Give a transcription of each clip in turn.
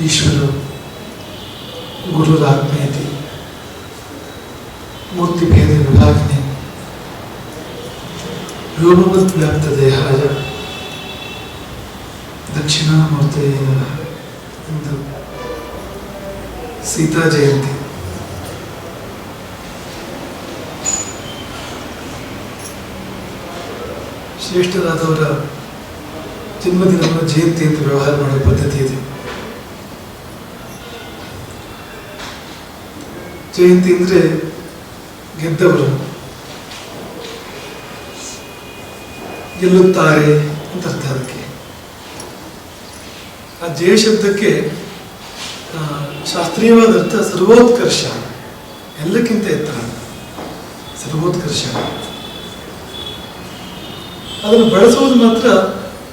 ಈಶ್ವರ ಗುರುರಾತ್ಮೇತಿ ಮೂರ್ತಿಭೇದ ವಿಭಾಗಿನಿ ವ್ಯೋಮವತ್ ವ್ಯಾಪ್ತ ದೇಹಾಯ ದಕ್ಷಿಣಾಮೂರ್ತಿಯೇ ನಮಃ. ಇಂದು ಸೀತಾ ಜಯಂತಿ. ಶ್ರೇಷ್ಠರಾದವರ ಜನ್ಮದಿನವನ್ನು ಜಯಂತಿ ಅಂತ ವ್ಯವಹಾರ ಮಾಡೋ ಪದ್ಧತಿ ಇದೆ. ಜಯಂತಿ ಅಂದರೆ ಗೆದ್ದವರು, ಗೆಲ್ಲುತ್ತಾರೆ ಅಂತ ಅರ್ಥ. ಅದಕ್ಕೆ ಆ ಜಯ ಶಬ್ದಕ್ಕೆ ಶಾಸ್ತ್ರೀಯವಾದ ಅರ್ಥ ಸರ್ವೋತ್ಕರ್ಷ, ಎಲ್ಲಕ್ಕಿಂತ ಎತ್ತರ, ಸರ್ವೋತ್ಕರ್ಷ. ಅದನ್ನು ಬಳಸುವುದು ಮಾತ್ರ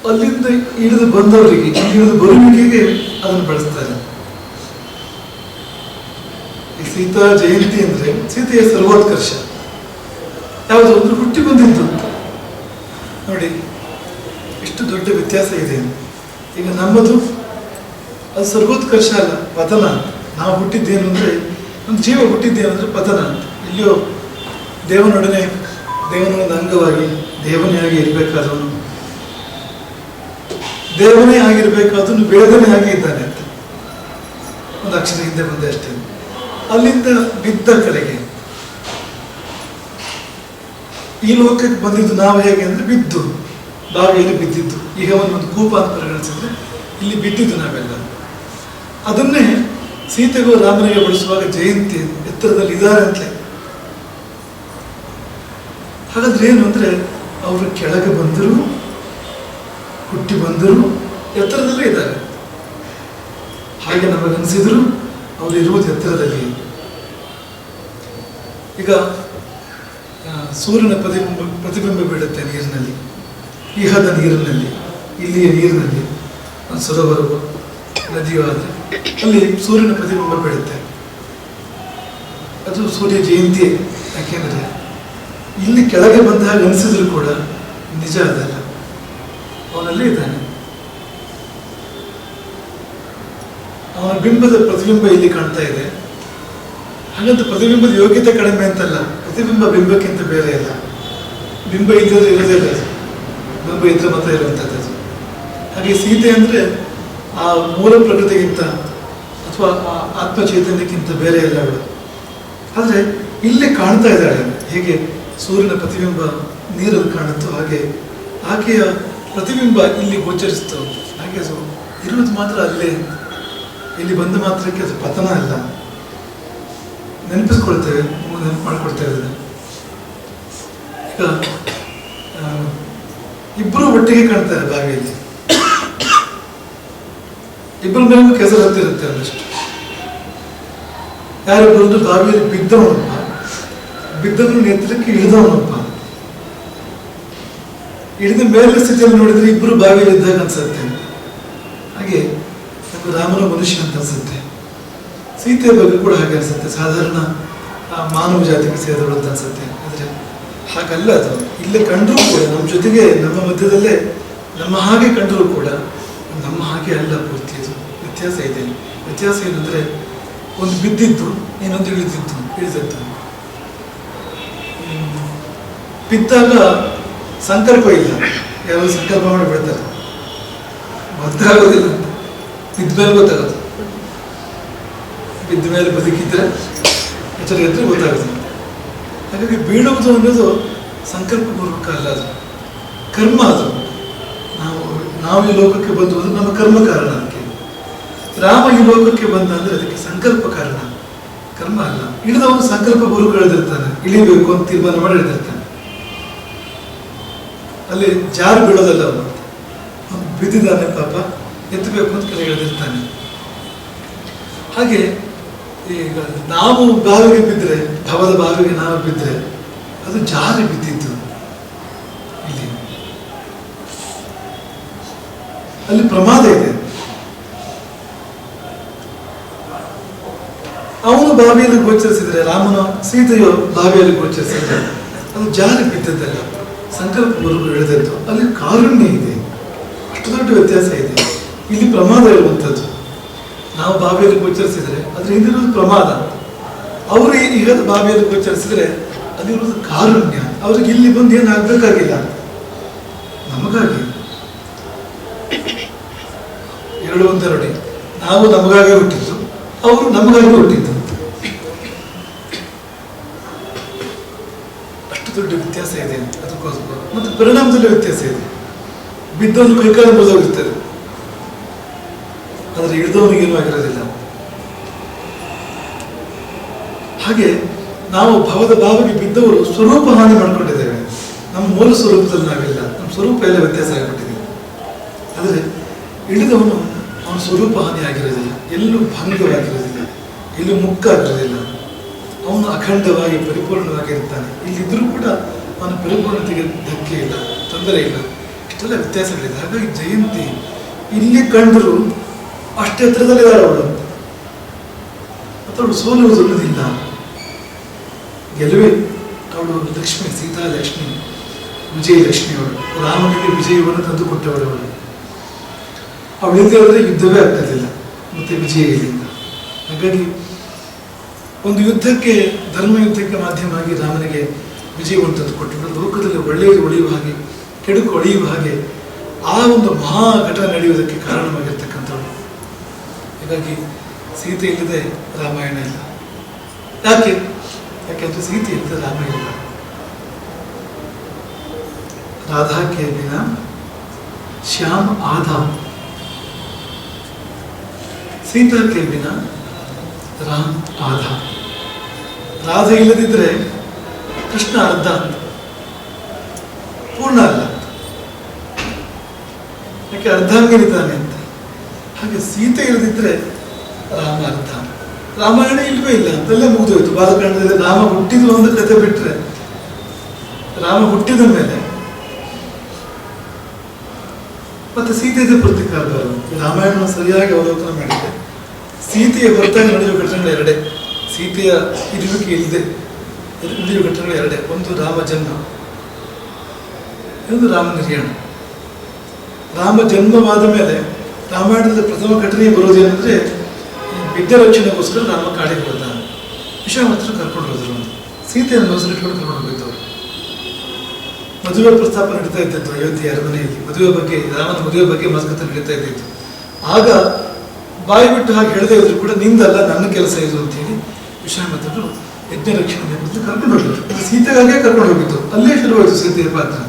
ಅಲ್ಲಿಂದ ಇಳಿದು ಬಂದವರಿಗೆ, ಇಳಿದು ಬರುವಿಕೆಗೆ ಅದನ್ನು ಬಳಸ್ತಾರೆ. ಈ ಸೀತಾ ಜಯಂತಿ ಅಂದ್ರೆ ಸೀತೆಯ ಸರ್ವೋತ್ಕರ್ಷ. ಯಾವುದು ಅಂದ್ರೆ ಹುಟ್ಟಿ ಬಂದಿದ್ದು ಅಂತ ನೋಡಿ, ಎಷ್ಟು ದೊಡ್ಡ ವ್ಯತ್ಯಾಸ ಇದೆ. ಈಗ ನಮ್ಮದು ಅದು ಸರ್ವೋತ್ಕರ್ಷ ಅಲ್ಲ, ಪತನ ಅಂತ. ನಾವು ಹುಟ್ಟಿದ್ದೇನು ಅಂದ್ರೆ, ನಮ್ಮ ಜೀವ ಹುಟ್ಟಿದ್ದೇನು ಅಂದ್ರೆ ಪತನ ಅಂತ. ಇಲ್ಲಿಯೋ ದೇವನೊಡನೆ, ದೇವನೊಂದು ಅಂಗವಾಗಿ ದೇವನೇ ಆಗಿ ಇರಬೇಕಾದವನು, ದೇವನೇ ಆಗಿರ್ಬೇಕಾದವನು ವೇದನೆ ಆಗಿ ಇದ್ದಾನೆ ಅಂತ ಒಂದು ಅಕ್ಷರ ಹಿಂದೆ ಬಂದೆ ಅಷ್ಟೇ. ಅಲ್ಲಿಂದ ಬಿದ್ದ ಕಡೆಗೆ ಈ ಲೋಕಕ್ಕೆ ಬಂದಿದ್ದು ನಾವು ಹೇಗೆ ಅಂದ್ರೆ ಬಿದ್ದು, ಬಾವಿಯಲ್ಲಿ ಬಿದ್ದಿದ್ದು. ಈಗ ಒಂದು ಕೂಪ ಅಂತ ಪರಿಗಣಿಸಿದ್ರೆ ಇಲ್ಲಿ ಬಿದ್ದಿದ್ದು ನಾವೆಲ್ಲ. ಅದನ್ನೇ ಸೀತೆಗೂ ರಾಮನಿಗೆ ಬಳಸುವಾಗ ಜಯಂತಿ ಎತ್ತರದಲ್ಲಿ ಇದ್ದಾರೆ ಅಂತಲೇ. ಹಾಗಾದ್ರೆ ಏನು ಅಂದ್ರೆ, ಅವರು ಕೆಳಗೆ ಬಂದರು, ಹುಟ್ಟಿ ಬಂದರು, ಎತ್ತರದಲ್ಲೇ ಇದ್ದಾರೆ. ಹಾಗೆ ನಮಗನ್ಸಿದ್ರು ಅವರು ಇರುವುದು ಎತ್ತರದಲ್ಲಿ. ಈಗ ಸೂರ್ಯನ ಪ್ರತಿಬಿಂಬ ಬೀಳುತ್ತೆ ನೀರಿನಲ್ಲಿ, ಇಹದ ನೀರಿನಲ್ಲಿ, ಇಲ್ಲಿಯ ನೀರಿನಲ್ಲಿ. ಒಂದು ಸರೋವರವೋ ನದಿಯೋ ಆದರೆ ಅಲ್ಲಿ ಸೂರ್ಯನ ಪ್ರತಿಬಿಂಬ ಬೀಳುತ್ತೆ. ಅದು ಸೂರ್ಯ ಜಯಂತಿ. ಯಾಕೆಂದ್ರೆ ಇಲ್ಲಿ ಕೆಳಗೆ ಬಂದ ಹಾಗೆ ಅನಿಸಿದ್ರು ಕೂಡ ನಿಜ ಅದಲ್ಲ, ಅವನಲ್ಲೇ ಇದ್ದಾನೆ. ಅವನ ಬಿಂಬದ ಪ್ರತಿಬಿಂಬ ಇಲ್ಲಿ ಕಾಣ್ತಾ ಇದೆ. ಹಾಗಂತ ಪ್ರತಿಬಿಂಬದ ಯೋಗ್ಯತೆ ಕಡಿಮೆ ಅಂತಲ್ಲ, ಪ್ರತಿಬಿಂಬ ಬಿಂಬಕ್ಕಿಂತ ಬೇರೆ ಇಲ್ಲ. ಬಿಂಬ ಇಲ್ಲದ್ರೆ ಇರೋದೇ ಇಲ್ಲ, ಬಿಂಬ ಇದ್ರೆ ಮಾತ್ರ ಇರುವಂಥದ್ದು. ಹಾಗೆ ಸೀತೆ ಅಂದ್ರೆ ಆ ಮೂಲ ಪ್ರಕೃತಿಗಿಂತ ಅಥವಾ ಆ ಆತ್ಮಚೈತನ್ಯಕ್ಕಿಂತ ಬೇರೆ ಇಲ್ಲ ಅವಳು. ಆದ್ರೆ ಇಲ್ಲಿ ಕಾಣ್ತಾ ಇದ್ದಾಳೆ. ಹೇಗೆ ಸೂರ್ಯನ ಪ್ರತಿಬಿಂಬ ನೀರಲ್ಲಿ ಕಾಣುತ್ತೋ ಹಾಗೆ ಆಕೆಯ ಪ್ರತಿಬಿಂಬ ಇಲ್ಲಿ ಗೋಚರಿಸ್ತು. ಹಾಗೆ ಅದು ಇರುವುದು ಮಾತ್ರ ಅಲ್ಲೇ, ಇಲ್ಲಿ ಬಂದ ಮಾತ್ರಕ್ಕೆ ಅದು ಪತನ ಅಲ್ಲ. ನೆನಪಿಸ್ಕೊಳ್ತೇವೆ, ನೆನಪು ಮಾಡ್ಕೊಳ್ತೇವೆ ಅದನ್ನು. ಈಗ ಇಬ್ಬರು ಒಟ್ಟಿಗೆ ಕಾಣ್ತಾರೆ ಬಾವಿಯಲ್ಲಿ, ಇಬ್ಬರ ಮೇಲೂ ಕೆಸರು ಹತ್ತಿರುತ್ತೆ ಒಂದಷ್ಟು. ಯಾರಿಬ್ಬರು ಬಾವಿಯಲ್ಲಿ ಬಿದ್ದವನೊಬ್ಬ, ಬಿದ್ದವನು ಎತ್ತರಕ್ಕೆ ಇಳಿದವನೊಬ್ಬ. ಇಳಿದ ಮೇಲೆ ಸ್ಥಿತಿಯಲ್ಲಿ ನೋಡಿದ್ರೆ ಇಬ್ಬರು ಬಾವಿಯಲ್ಲಿ ಇದ್ದಾಗ ಅನ್ಸುತ್ತೆ. ಹಾಗೆ ನಮ್ಗೆ ರಾಮನ ಮನುಷ್ಯ ಅಂತ ಅನ್ಸುತ್ತೆ. ಸೀತೆಯ ಬಗ್ಗೆ ಕೂಡ ಹಾಗೆ ಅನ್ಸುತ್ತೆ, ಸಾಧಾರಣ ಮಾನವ ಜಾತಿಗೆ ಸೇರಿದವಳು ಅಂತ ಅನ್ಸುತ್ತೆ. ಆದರೆ ಹಾಗಲ್ಲ ಅದು. ಇಲ್ಲೇ ಕಂಡರೂ ಕೂಡ ನಮ್ಮ ಜೊತೆಗೆ, ನಮ್ಮ ಮಧ್ಯದಲ್ಲೇ ನಮ್ಮ ಹಾಗೆ ಕಂಡರೂ ಕೂಡ ನಮ್ಮ ಹಾಗೆ ಅಲ್ಲ ಪೂರ್ತಿ. ಅದು ವ್ಯತ್ಯಾಸ ಇದೆ. ವ್ಯತ್ಯಾಸ ಏನಂದ್ರೆ, ಒಂದು ಬಿದ್ದಿದ್ದು, ಇನ್ನೊಂದು ಇಳಿದದ್ದು. ಬಿದ್ದಾಗ ಸಂಕಲ್ಪ ಇಲ್ಲ, ಯಾವ ಸಂಕಲ್ಪ ಮಾಡಿ ಬಿಡ್ತಾರೆ, ಗೊತ್ತಾಗೋದಿಲ್ಲ ಅಂತ. ಬಿದ್ದ ಮೇಲೆ ಗೊತ್ತಾಗೋದು. ಬಿದ್ದ ಮೇಲೆ ಬದುಕಿದ್ರೆ ಎಚ್ಚರ ಎದ್ರೆ ಗೊತ್ತಾಗೋದು. ಹಾಗಾಗಿ ಬೀಳುವುದು ಅನ್ನೋದು ಸಂಕಲ್ಪ ಪೂರ್ವಕ ಅಲ್ಲ, ಅದು ಕರ್ಮ. ಅದು ನಾವು ಈ ಲೋಕಕ್ಕೆ ಬಂದು ನಮ್ಮ ಕರ್ಮ ಕಾರಣ. ಅದಕ್ಕೆ ರಾಮ ಈ ಲೋಕಕ್ಕೆ ಬಂದ ಅಂದ್ರೆ ಅದಕ್ಕೆ ಸಂಕಲ್ಪ ಕಾರಣ, ಕರ್ಮ ಅಲ್ಲ. ಇಳಿದವನು ಸಂಕಲ್ಪ ಪೂರ್ವಕ ಎಳೆದಿರ್ತಾನೆ, ಇಳಿಬೇಕು ಅಂತ ತೀರ್ಮಾನ ಮಾಡಿ ಎಳೆದಿರ್ತಾನೆ. ಅಲ್ಲಿ ಜಾರು ಬೀಳೋದಲ್ಲ, ಅವನು ಬಿದ್ದಿದ್ದಾನೆ ಪಾಪ, ಎತ್ತಬೇಕು ಅಂತ ಕೆಳಗೆ ಎಳೆದಿರ್ತಾನೆ. ಹಾಗೆ ಈಗ ನಾವು ಬಾವಿಗೆ ಬಿದ್ದರೆ, ಭವದ ಬಾವಿಗೆ ನಾವು ಬಿದ್ದರೆ ಅದು ಜಾರಿ ಬಿದ್ದಿದ್ದು. ಇಲ್ಲಿ ಅಲ್ಲಿ ಪ್ರಮಾದ ಇದೆ. ಅವನು ಬಾವಿಯಲ್ಲಿ ಗೋಚರಿಸಿದ್ರೆ, ರಾಮನ ಸೀತೆಯು ಬಾವಿಯಲ್ಲಿ ಗೋಚರಿಸಿದ್ರೆ ಅದು ಜಾರಿ ಬಿದ್ದದ್ದಲ್ಲ, ಸಂಕಲ್ಪ ಪೂರ್ವಕ ಎಳೆದದ್ದು. ಅಲ್ಲಿ ಕಾರುಣ್ಯ ಇದೆ, ಅಷ್ಟು ದೊಡ್ಡ ವ್ಯತ್ಯಾಸ ಇದೆ. ಇಲ್ಲಿ ಪ್ರಮಾದ ಇರುವಂಥದ್ದು. ನಾವು ಬಾವಿಯಲ್ಲಿ ಗೋಚರಿಸಿದರೆ ಅದ್ರ ಹಿಂದಿರುವುದು ಪ್ರಮಾದ. ಅವರು ಈಗ ಬಾವಿಯಲ್ಲಿ ಗೋಚರಿಸಿದರೆ ಅದಿರುವುದು ಕಾರುಣ್ಯ. ಅವ್ರಿಗೆ ಇಲ್ಲಿ ಬಂದು ಏನಾಗಬೇಕಾಗಿಲ್ಲ, ನಮಗಾಗಿ. ಎರಡು ಒಂದೆರಡಿ, ನಾವು ನಮಗಾಗಿ ಹುಟ್ಟಿದ್ದು, ಅವರು ನಮಗಾಗಿ ಹುಟ್ಟಿದ್ದು. ಅಷ್ಟು ದೊಡ್ಡ ವ್ಯತ್ಯಾಸ ಇದೆ. ಅದಕ್ಕೋಸ್ಕರ ಮತ್ತು ಪರಿಣಾಮದಲ್ಲಿ ವ್ಯತ್ಯಾಸ ಇದೆ. ಬಿದ್ದವನು ಕೈಕಾಲು ಮುರಿದೋಗಿರ್ತದೆ, ಆದರೆ ಇಳಿದವನಿಗೇನು ಆಗಿರೋದಿಲ್ಲ. ಹಾಗೆ ನಾವು ಭವದ ಭಾವಕ್ಕೆ ಬಿದ್ದವರು ಸ್ವರೂಪ ಹಾನಿ ಮಾಡ್ಕೊಂಡಿದ್ದೇವೆ. ನಮ್ಮ ಮೂಲ ಸ್ವರೂಪದಲ್ಲಿ ನಾವಿಲ್ಲ, ನಮ್ಮ ಸ್ವರೂಪ ಎಲ್ಲ ವ್ಯತ್ಯಾಸ ಆಗಿಬಿಟ್ಟಿದೆ. ಆದರೆ ಇಳಿದವನು ಅವನ ಸ್ವರೂಪ ಹಾನಿ ಆಗಿರೋದಿಲ್ಲ, ಎಲ್ಲೂ ಭಂಗವಾಗಿರೋದಿಲ್ಲ, ಎಲ್ಲೂ ಮುಕ್ಕ ಆಗಿರೋದಿಲ್ಲ. ಅವನು ಅಖಂಡವಾಗಿ ಪರಿಪೂರ್ಣವಾಗಿರ್ತಾನೆ. ಇಲ್ಲಿದ್ದರೂ ಕೂಡ ಅವನ ಪರಿಪೂರ್ಣತೆಗೆ ಧಕ್ಕೆ ಇಲ್ಲ, ತೊಂದರೆ ಇಲ್ಲ. ಇಷ್ಟೆಲ್ಲ ವ್ಯತ್ಯಾಸಗಳಿದೆ. ಹಾಗಾಗಿ ಜಯಂತಿ ಇಲ್ಲಿ ಕಂಡರೂ ಅಷ್ಟೇ ಎತ್ತರದಲ್ಲಿದ್ದಾಳೆ ಅವಳು. ಅವಳು ಸೋಲುವುದಿಲ್ಲ, ಗೆಲುವೆ. ಅವಳು ಲಕ್ಷ್ಮಿ, ಸೀತಾ ಲಕ್ಷ್ಮಿ, ವಿಜಯಲಕ್ಷ್ಮಿ. ಅವಳು ರಾಮನಿಗೆ ವಿಜಯವನ್ನು ತಂದು ಕೊಟ್ಟವಳು. ಅವಳಿಂದ ಹೋದರೆ ಯುದ್ಧವೇ ಆಗ್ತಿರಲಿಲ್ಲ, ಮತ್ತೆ ವಿಜಯ ಇಲ್ಲಿಂದ. ಹಾಗಾಗಿ ಒಂದು ಯುದ್ಧಕ್ಕೆ, ಧರ್ಮ ಯುದ್ಧಕ್ಕೆ ಮಾಧ್ಯಮವಾಗಿ ರಾಮನಿಗೆ ವಿಜಯವನ್ನು ತಂದು ಕೊಟ್ಟವಳು. ಲೋಕದಲ್ಲಿ ಒಳ್ಳೆಯದು ಉಳಿಯುವ ಹಾಗೆ, ಕೆಡುಕು ಒಳೆಯುವ ಹಾಗೆ ಆ ಒಂದು ಮಹಾ ಘಟನೆ ನಡೆಯುವುದಕ್ಕೆ ಕಾರಣವಾಗಿರ್ತಕ್ಕಂಥವಳು. ಹೀಗಾಗಿ ಸೀತೆ ಇಲ್ಲದೆ ರಾಮಾಯಣ ಇಲ್ಲ. ಯಾಕೆಂದ್ರೆ ಸೀತೆ ಇಲ್ಲದೆ ರಾಮ ಇಲ್ಲ. ರಾಧಾ ಕೆ ಬಿನಾ ಶ್ಯಾಮ್ ಆಧಾ, ಸೀತಾ ಕೆ ಬಿನಾ ರಾಮ್ ಆಧಾ. ರಾಧೆ ಇಲ್ಲದಿದ್ರೆ ಕೃಷ್ಣ ಅರ್ಧ ಅಂತ, ಪೂರ್ಣ ಅಲ್ಲ. ಯಾಕೆ ಅರ್ಧಾಂಗನಿದ್ದಾನೆ ಅಂತ. ಹಾಗೆ ಸೀತೆ ಇಲ್ಲದಿದ್ರೆ ರಾಮ ಅರ್ಧ. ರಾಮಾಯಣ ಇಲ್ವೇ ಇಲ್ಲ ಅಂತೆಲ್ಲ ಮುಗಿದೋಯ್ತು. ಬಾಲಕಾಂಡದಲ್ಲಿ ರಾಮ ಹುಟ್ಟಿದ ಒಂದು ಕಥೆ ಬಿಟ್ರೆ, ರಾಮ ಹುಟ್ಟಿದ ಮೇಲೆ ಮತ್ತೆ ಸೀತೆಯದೇ ಪ್ರತಿಕಾರ ಬರೋದು. ರಾಮಾಯಣ ಸರಿಯಾಗಿ ಅವಲೋಕನ ಮಾಡಿದೆ. ಸೀತೆಯ ಹೊರತಾಗಿ ನಡೆಯುವ ಘಟನೆಗಳು ಎರಡೇ, ಸೀತೆಯ ಇರುವಿಕೆ ಇಲ್ಲದೆ ನಡೆಯುವ ಘಟನೆಗಳು ಎರಡೇ. ಒಂದು ರಾಮ ಜನ್ಮ, ಇನ್ನೊಂದು ರಾಮ ನಿರ್ಯಾಣ. ರಾಮ ಜನ್ಮವಾದ ಮೇಲೆ ರಾಮಾಯಣದ ಪ್ರಥಮ ಘಟನೆ ಬರೋದೇನೆಂದ್ರೆ, ವಿದ್ಯಾ ರಕ್ಷಣೆಗೋಸ್ಕರ ರಾಮ ಕಾಡಿಗೆ ಹೋದ. ವಿಶ್ವಾಮಿತ್ರರು ಕರ್ಕೊಂಡು ಹೋದ್ರು. ಸೀತೆಯನ್ನು ಮನಸ್ಸಲ್ಲಿಟ್ಕೊಂಡು ಕರ್ಕೊಂಡು ಹೋಗಿದ್ದವರು. ಮದುವೆ ಪ್ರಸ್ತಾಪ ನಡೀತಾ ಇದ್ದಿತ್ತು ಅಯೋಧ್ಯೆ ಅರಮನೆಯಲ್ಲಿ. ಮದುವೆ ಬಗ್ಗೆ, ರಾಮನ ಮದುವೆ ಬಗ್ಗೆ ಮಾತುಕತೆ ನಡೀತಾ ಇದ್ದಿತ್ತು. ಆಗ ಬಾಯಿ ಬಿಟ್ಟು ಹಾಗೆ ಹೇಳದೇ ಇದ್ರು ಕೂಡ, ನಿಂದಲ್ಲ ನನ್ನ ಕೆಲಸ ಇದು ಅಂತ ಹೇಳಿ ವಿಶ್ವಾಮಿತ್ರರು ಯಜ್ಞ ರಕ್ಷಣೆ ಕರ್ಕೊಂಡು ಹೋಗಿದ್ರು. ಸೀತೆಗಾಗೇ ಕರ್ಕೊಂಡು ಹೋಗಿದ್ದು. ಅಲ್ಲೇ ಶುರುವಾಯಿತು ಸೀತೆಯ ಪಾತ್ರ.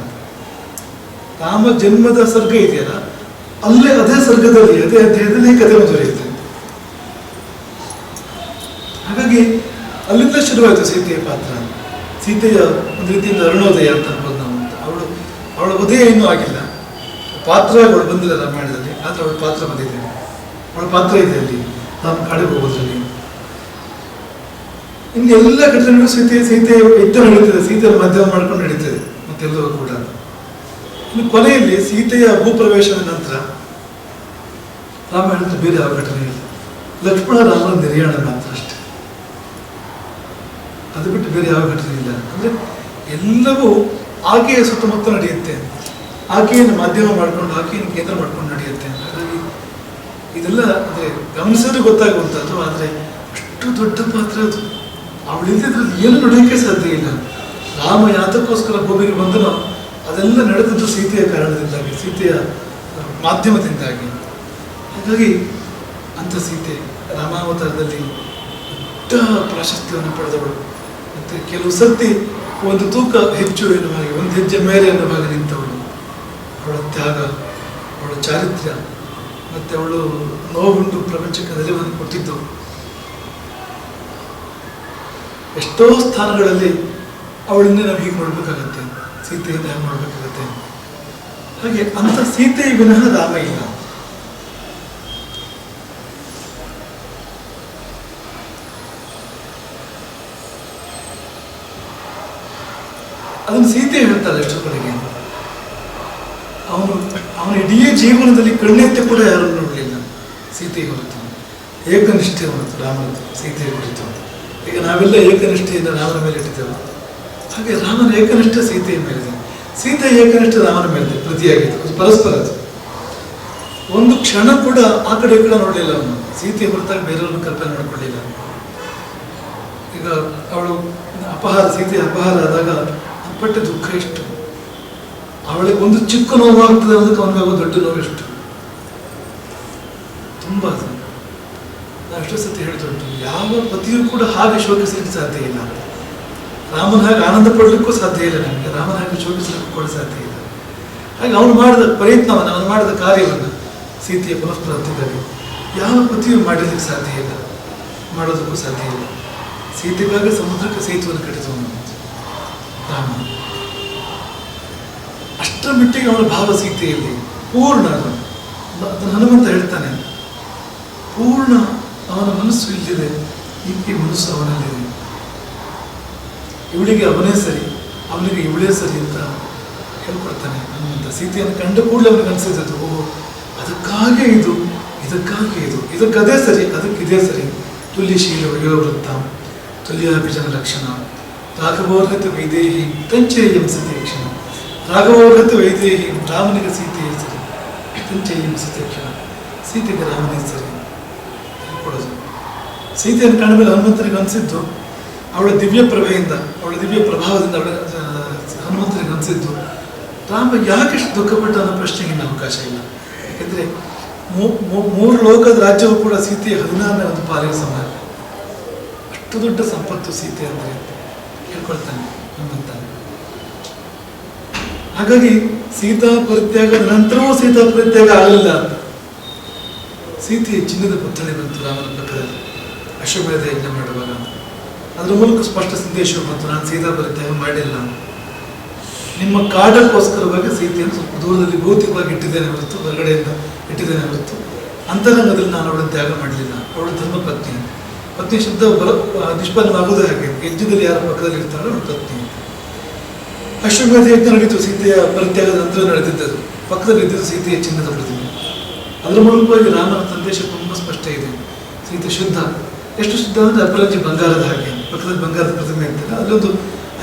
ರಾಮ ಜನ್ಮದ ಸರ್ಗ ಇದೆಯಲ್ಲ, ಅಲ್ಲೇ ಅದೇ ಸರ್ಗದಲ್ಲಿ, ಅದೇ ಅಧ್ಯಾಯದಲ್ಲಿ ಕಥೆ ಮುಂದುವರಿಯುತ್ತೆ. ಹಾಗಾಗಿ ಅಲ್ಲಿಂದ ಶುರುವಾಯಿತು ಸೀತೆಯ ಪಾತ್ರ. ಸೀತೆಯ ಒಂದು ರೀತಿಯಿಂದ ಅರುಣೋದಯ ಅಂತ ಅನ್ಬೋದು ನಾವು. ಅವಳ ಉದಯ ಇನ್ನೂ ಆಗಿಲ್ಲ, ಪಾತ್ರ ಅವಳು ಬಂದಿಲ್ಲ ರಾಮಾಯಣದಲ್ಲಿ, ಆದ್ರೆ ಅವಳ ಪಾತ್ರ ಬಂದಿದೆ. ಅವಳ ಪಾತ್ರ ಇದೆ ಅಲ್ಲಿ ರಾಮ ಕಾಡಿಗೆ ಹೋಗೋದ್ರಲ್ಲಿ. ಇನ್ನು ಎಲ್ಲ ಘಟನೆಗಳು ಸೀತೆಯ ಎತ್ತರ ನಡೀತದೆ, ಸೀತೆಯ ಮಧ್ಯಮ ಮಾಡ್ಕೊಂಡು ನಡೀತದೆ ಮತ್ತೆಲ್ಲವೂ ಕೂಡ. ಇನ್ನು ಕೊನೆಯಲ್ಲಿ ಸೀತೆಯ ಭೂಪ್ರವೇಶದ ನಂತರ ರಾಮಾಯಣದಲ್ಲಿ ಬೇರೆ ಯಾವ ಘಟನೆ ಇಲ್ಲ. ಲಕ್ಷ್ಮಣ ರಾಮನ ನಿರ್ಯಾಣ ಮಾತ್ರ ಅಷ್ಟೇ, ಅದು ಬಿಟ್ಟು ಬೇರೆ ಯಾವ ಘಟನೆ ಇಲ್ಲ. ಅಂದ್ರೆ ಎಲ್ಲವೂ ಆಕೆಯ ಸುತ್ತಮುತ್ತ ನಡೆಯುತ್ತೆ, ಆಕೆಯನ್ನು ಮಾಧ್ಯಮ ಮಾಡ್ಕೊಂಡು, ಆಕೆಯನ್ನು ಕೇಂದ್ರ ಮಾಡ್ಕೊಂಡು ನಡೆಯುತ್ತೆ. ಹಾಗಾಗಿ ಇದೆಲ್ಲ ಅಂದ್ರೆ ಗಮನಿಸೋದು ಗೊತ್ತಾಗುವಂಥದ್ದು. ಆದರೆ ಅಷ್ಟು ದೊಡ್ಡ ಪಾತ್ರ ಅದು. ಅವಳಿಲ್ಲದ್ರಲ್ಲಿ ಏನು ನಡೆಯೋಕ್ಕೆ ಸಾಧ್ಯ ಇಲ್ಲ. ರಾಮ ಯಾತಕ್ಕೋಸ್ಕರ ಭೂಮಿಗೆ ಬಂದನೋ ಅದೆಲ್ಲ ನಡೆದದ್ದು ಸೀತೆಯ ಕಾರಣದಿಂದಾಗಿ, ಸೀತೆಯ ಮಾಧ್ಯಮದಿಂದಾಗಿ. ಹಾಗಾಗಿ ಅಂಥ ಸೀತೆ ರಾಮಾವತಾರದಲ್ಲಿ ದೊಡ್ಡ ಪ್ರಾಶಸ್ತ್ಯವನ್ನು ಪಡೆದವಳು. ಮತ್ತು ಕೆಲವು ಸರ್ತಿ ಒಂದು ತೂಕ ಹೆಚ್ಚು ಎನ್ನುವ ಹಾಗೆ, ಒಂದು ಹೆಜ್ಜೆ ಮೇಲೆ ಎನ್ನುವ ಹಾಗೆ ನಿಂತವಳು. ಅವಳ ತ್ಯಾಗ, ಅವಳ ಚಾರಿತ್ರ್ಯ, ಮತ್ತು ಅವಳು ನೋವುಂಡು ಪ್ರಪಂಚಕ್ಕೆ ನೆಲೆವನ್ನು ಕೊಟ್ಟಿದ್ದು. ಎಷ್ಟೋ ಸ್ಥಾನಗಳಲ್ಲಿ ಅವಳನ್ನೇ ನಾವು ಹೀಗೆ ನೋಡ್ಬೇಕಾಗತ್ತೆ, ಸೀತೆಯಿಂದ ಹೇಗೆ ನೋಡ್ಬೇಕಾಗತ್ತೆ. ಹಾಗೆ ಅಂಥ ಸೀತೆ ವಿನಃ ರಾಮ ಇಲ್ಲ. ಅದನ್ನು ಸೀತೆ ಹೇಳ್ತಾಳೆ ಎಷ್ಟು ಕಡೆಗೆ. ಅವನ ಇಡೀ ಜೀವನದಲ್ಲಿ ಕಣ್ಣೆತ್ತಿ ಕೂಡ ಯಾರನ್ನು ನೋಡಲಿಲ್ಲ ಸೀತೆಗೆ ಹೊರತು. ಏಕನಿಷ್ಠೆ ಹೊರತು ರಾಮನದು ಸೀತೆಯ ಕುರಿತು. ಈಗ ನಾವೆಲ್ಲ ಏಕನಿಷ್ಠೆಯಿಂದ ರಾಮನ ಮೇಲೆ ಇಟ್ಟಿದ್ದೇವೆ. ಹಾಗೆ ರಾಮನ ಏಕನಿಷ್ಠೆ ಸೀತೆಯ ಮೇಲಿದೆ, ಸೀತೆಯ ಏಕನಿಷ್ಠೆ ರಾಮನ ಮೇಲಿದೆ. ಪ್ರತಿಯಾಗಿದೆ, ಪರಸ್ಪರ ಅದು. ಒಂದು ಕ್ಷಣ ಕೂಡ ಆ ಕಡೆ ಈ ಕಡೆ ನೋಡಲಿಲ್ಲ ಅವನು. ಸೀತೆ ಹೊರತಾಗಿ ಬೇರೆಯವ್ರನ್ನ ಕಲ್ಪನೆ ಮಾಡ್ಕೊಳ್ಳಿಲ್ಲ. ಈಗ ಅವಳು ಸೀತೆ ಅಪಹಾರ ಆದಾಗ ಪಟ್ಟ ದುಃಖ ಎಷ್ಟು, ಅವಳಿಗೆ ಒಂದು ಚಿಕ್ಕ ನೋವಾಗ್ತದೆ ಅನ್ನೋದಕ್ಕೆ ಅವನಿಗಾಗೋ ದೊಡ್ಡ ನೋವು ಎಷ್ಟು. ತುಂಬ ನಾವು ಎಷ್ಟೋ ಸತಿ ಹೇಳ್ತುಂಟು, ಯಾವ ಪತಿಯೂ ಕೂಡ ಹಾಗೆ ಶೋಕಿಸಲಿಕ್ಕೆ ಸಾಧ್ಯ ಇಲ್ಲ. ರಾಮನ ಹಾಗೆ ಆನಂದ ಪಡಲಿಕ್ಕೂ ಸಾಧ್ಯ ಇಲ್ಲ ನಮಗೆ, ರಾಮನ ಹಾಗೆ ಶೋಕಿಸಲಿಕ್ಕೂ ಕೂಡ ಸಾಧ್ಯ ಇಲ್ಲ. ಹಾಗೆ ಅವನು ಮಾಡಿದ ಪ್ರಯತ್ನವನ್ನು, ಅವನು ಮಾಡಿದ ಕಾರ್ಯವನ್ನು, ಸೀತೆಯ ಪುನಃಪ್ರಾಪ್ತಿಗಾಗಿ ಯಾವ ಪತಿಯೂ ಮಾಡಲಿಕ್ಕೆ ಸಾಧ್ಯ ಇಲ್ಲ, ಮಾಡೋದಕ್ಕೂ ಸಾಧ್ಯ ಇಲ್ಲ. ಸೀತೆಗಾಗಿ ಸಮುದ್ರಕ್ಕೆ ಸೇತುವನ್ನು ಕಟ್ಟಿದವನು ರಾಮ. ಅಷ್ಟರ ಮಟ್ಟಿಗೆ ಅವನ ಭಾವ ಸೀತೆಯಲ್ಲಿ ಪೂರ್ಣ. ಅದನ್ನು ಹನುಮಂತ ಹೇಳ್ತಾನೆ, ಪೂರ್ಣ ಅವನ ಮನಸ್ಸು ಇಲ್ಲಿದೆ, ಈ ಮನಸ್ಸು ಅವನಲ್ಲಿದೆ. ಇವಳಿಗೆ ಅವನೇ ಸರಿ, ಅವನಿಗೆ ಇವಳೇ ಸರಿ ಅಂತ ಹೇಳ್ಕೊಡ್ತಾನೆ ಹನುಮಂತ. ಸೀತೆಯನ್ನು ಕಂಡ ಕೂಡಲೇ ಅವನಿಗೆ ಅನಿಸಿದ್ದು, ಓಹೋ ಅದಕ್ಕಾಗೆ ಇದು, ಇದಕ್ಕಾಗೆ ಇದು, ಇದಕ್ಕದೇ ಸರಿ, ಅದಕ್ಕಿದೇ ಸರಿ. ತುಲ್ಯಶೀಲ ವಯೋವೃತ್ತ ತುಲ್ಯಾಭಿಜನ ಲಕ್ಷಣ ರಾಘವೋರ್ಹತ ವೈದೇಹಿ ತಂಚೇಯಂ ಸತೀಕ್ಷಣ. ರಾಘವೋರ್ಹತ ವೈದೇಹಿ, ರಾಮನಿಗೆ ಸೀತೆಯೇ ಸರಿ, ತಂಚೇಯಂ ಸತೀಕ್ಷಣ, ಸೀತೆಗೆ ರಾಮನೇ ಸರಿ ಕೊಡೋದು. ಸೀತೆಯನ್ನು ಕಂಡ ಮೇಲೆ ಹನುಮಂತನಿಗೆ ಅನಿಸಿದ್ದು, ಅವಳ ದಿವ್ಯ ಪ್ರಭೆಯಿಂದ, ಅವಳ ದಿವ್ಯ ಪ್ರಭಾವದಿಂದ ಹನುಮಂತನಿಗೆ ಅನಿಸಿದ್ದು, ರಾಮ ಯಾಕೆಷ್ಟು ದುಃಖಪಟ್ಟ ಅನ್ನೋ ಪ್ರಶ್ನೆಗೆ ಇನ್ನು ಅವಕಾಶ ಇಲ್ಲ. ಯಾಕೆಂದರೆ ಮೂರು ಲೋಕದ ರಾಜ್ಯವು ಕೂಡ ಸೀತೆಯ 16ನೇ ಒಂದು ಪಾಲಿಗೆ ಸಮಾನ. ಅಷ್ಟು ದೊಡ್ಡ ಸಂಪತ್ತು ಸೀತೆ ಅಂದರೆ ಹೇಳ್ಕೊಳ್ತಾನೆ ಹನುಮಂತ. ಹಾಗಾಗಿ ಸೀತಾ ಪರಿತ್ಯಾಗದ ನಂತರವೂ ಸೀತಾ ಪರಿತ್ಯಾಗ ಆಗಲಿಲ್ಲ ಅಂತ. ಸೀತೆಯ ಚಿನ್ನದ ಪುತ್ಥಳಿ ಬಂತು ರಾಮನ ಪಕ್ಕದಲ್ಲಿ ಅಶ್ವಮೇಧ ಯಜ್ಞ ಮಾಡುವಾಗ. ಅದರ ಮೂಲಕ ಸ್ಪಷ್ಟ ಸಂದೇಶ ಬಂತು, ನಾನು ಸೀತಾ ಪರಿತ್ಯಾಗ ಮಾಡಿಲ್ಲ, ನಿಮ್ಮ ಕಾಡಕ್ಕೋಸ್ಕರವಾಗಿ ಸೀತೆಯನ್ನು ಸ್ವಲ್ಪ ದೂರದಲ್ಲಿ ಭೌತಿಕವಾಗಿ ಇಟ್ಟಿದ್ದೇನೆ ಹೊರತು, ಹೊರಗಡೆಯಿಂದ ಇಟ್ಟಿದ್ದೇನೆ ಹೊರತು ಅಂತರಂಗದಲ್ಲಿ ನಾನು ಅವಳನ್ನು ತ್ಯಾಗ ಮಾಡಲಿಲ್ಲ. ಅವಳು ಧರ್ಮಪತ್ನಿ. ಪತ್ನಿ ಶಬ್ದ ನಿಷ್ಪನ್ನವಾಗುವುದೇ ಹಾಗೆ, ಯಜ್ಞದಲ್ಲಿ ಯಾರ ಪಕ್ಕದಲ್ಲಿ ಇರ್ತಾರೋ ಅವಳು ಪತ್ನಿ. ಅಶ್ವಮೇಧ ಯಜ್ಞ ನಡೀತು, ಸೀತೆಯ ಪರಿತ್ಯಾಗದ ನಂತರ ನಡೆದಿದ್ದದು. ಪಕ್ಕದಲ್ಲಿ ಇದ್ದಿದ್ದು ಸೀತೆಯ ಚಿನ್ನದ ಪ್ರತಿಮೆ. ಅದರ ಮೂಲಕವಾಗಿ ರಾಮನ ಸಂದೇಶ ತುಂಬ ಸ್ಪಷ್ಟ ಇದೆ. ಸೀತೆ ಶುದ್ಧ, ಎಷ್ಟು ಶುದ್ಧ ಅಂದರೆ ಅಪರಂಜಿ ಬಂಗಾರದ ಹಾಗೆ. ಪಕ್ಕದಲ್ಲಿ ಬಂಗಾರದ ಪ್ರತಿಮೆ ಇರ್ತದೆ, ಅಲ್ಲೊಂದು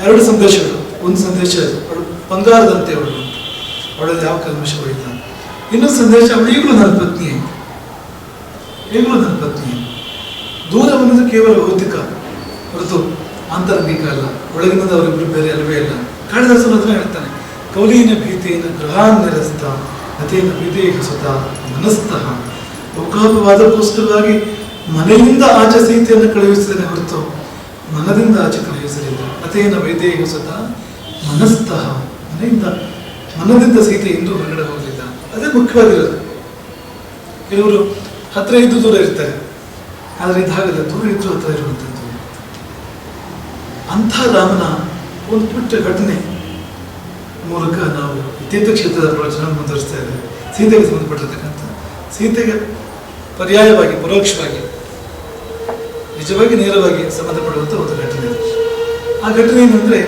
2 ಸಂದೇಶಗಳು. ಒಂದು ಸಂದೇಶ ಅವಳು ಬಂಗಾರದಂತೆ ಅವಳು, ಅವಳಲ್ಲಿ ಯಾವ ಕಲ್ಮಶವೂ ಇಲ್ಲ. ಇನ್ನೊಂದು ಸಂದೇಶ, ಅವಳು ಈಗಲೂ ನನ್ನ ಪತ್ನಿಯೇ, ಈಗಲೂ ನನ್ನ ಪತ್ನಿಯೇ. ದೂರ ಅನ್ನೋದು ಕೇವಲ ಭೌತಿಕ ಹೊರತು ಆಂತರಂಗಿಕ ಅಲ್ಲ, ಒಳಗಿನದು ಅವರಿಬ್ಬರು ಬೇರೆ ಅಲ್ಲವೇ ಇಲ್ಲ. ಕಾಳಿದಾಸನ ಹತ್ರ ಹೇಳ್ತಾನೆ, ಕೌಲೀನ ಭೀತೇನ ಗೃಹಾನ್ ನಿರಸ್ತ ಅತೇನ ವಿದೇಹ ಸುತ ಮನಸ್ತಃ. ಲೋಕಾಪವಾದಕ್ಕೋಸ್ಕರವಾಗಿ ಮನೆಯಿಂದ ಆಚೆ ಸೀತೆಯನ್ನು ಕಳುಹಿಸಿದರೆ ಹೊರತು ಮನದಿಂದ ಆಚೆ ಕಳುಹಿಸಲಿಲ್ಲ. ಅತೇನ ವೈದೇಹ ಸುತ ಮನಸ್ತಃ, ಮನದಿಂದ ಸೀತೆ ಎಂದೂ ಹೊರಗಡೆ ಹೋಗಲಿಲ್ಲ. ಅದೇ ಮುಖ್ಯವಾಗಿರೋದು. ಕೆಲವರು ಹತ್ರ ಇದ್ದು ದೂರ ಇರ್ತಾರೆ, ಆದರೆ ಇದು ಹಾಗಲ್ಲ, ದೂರ ಇದ್ದು ಹತ್ರ ಇರುವಂಥದ್ದು. ಅಂಥ ರಾಮನ ಒಂದು ಪುಟ್ಟ ಘಟನೆ ಮೂಲಕ ನಾವು ತೀರ್ಥಕ್ಷೇತ್ರದ ಪ್ರವಚನ ಮುಂದುವರಿಸ್ತಾ ಇದ್ದೇವೆ. ಸೀತೆಗೆ ಸಂಬಂಧಪಟ್ಟಿರ್ತಕ್ಕಂಥ, ಸೀತೆಗೆ ಪರ್ಯಾಯವಾಗಿ ಪರೋಕ್ಷವಾಗಿ ನಿಜವಾಗಿ ನೇರವಾಗಿ ಸಂಬಂಧಪಡುವಂಥ ಒಂದು ಘಟನೆ. ಆ ಘಟನೆ ಏನಂದ್ರೆ,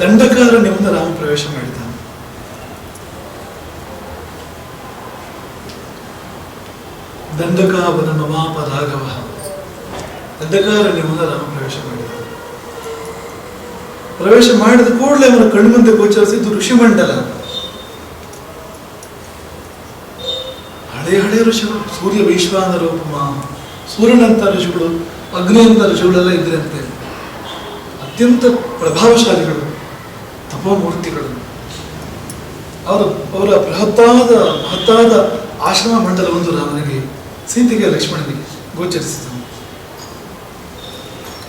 ದಂಡಕಾರಣ್ಯವನ್ನು ರಾಮ ಪ್ರವೇಶ ಮಾಡಿದ್ದಾನೆ. ದಂಡಕಾವನ ಮಮಾಪ ರಾಘವ, ದಂಡಕಾರಣ್ಯವನ್ನು ರಾಮ ಪ್ರವೇಶ ಮಾಡಿದ. ಪ್ರವೇಶ ಮಾಡಿದ ಕೂಡಲೇ ಅವನ ಕಣ್ಮುಂದೆ ಗೋಚರಿಸಿದ್ದು ಋಷಿಮಂಡಲ. ಹಳೆ ಋಷಿಗಳು, ಸೂರ್ಯ ವೈಶ್ವಾನರ ಉಪಮ, ಸೂರ್ಯನಂತ ಋಷಿಗಳು, ಅಗ್ನಿಯಂತ ಋಷಿಗಳೆಲ್ಲ ಇದ್ರಂತೆ. ಅತ್ಯಂತ ಪ್ರಭಾವಶಾಲಿಗಳು, ತಪೋಮೂರ್ತಿಗಳು. ಅವರ ಮಹತ್ತಾದ ಆಶ್ರಮ ಮಂಡಲವೊಂದು ರಾಮನಿಗೆ, ಸೀತೆಗೆ, ಲಕ್ಷ್ಮಣನಿಗೆ ಗೋಚರಿಸಿದನು.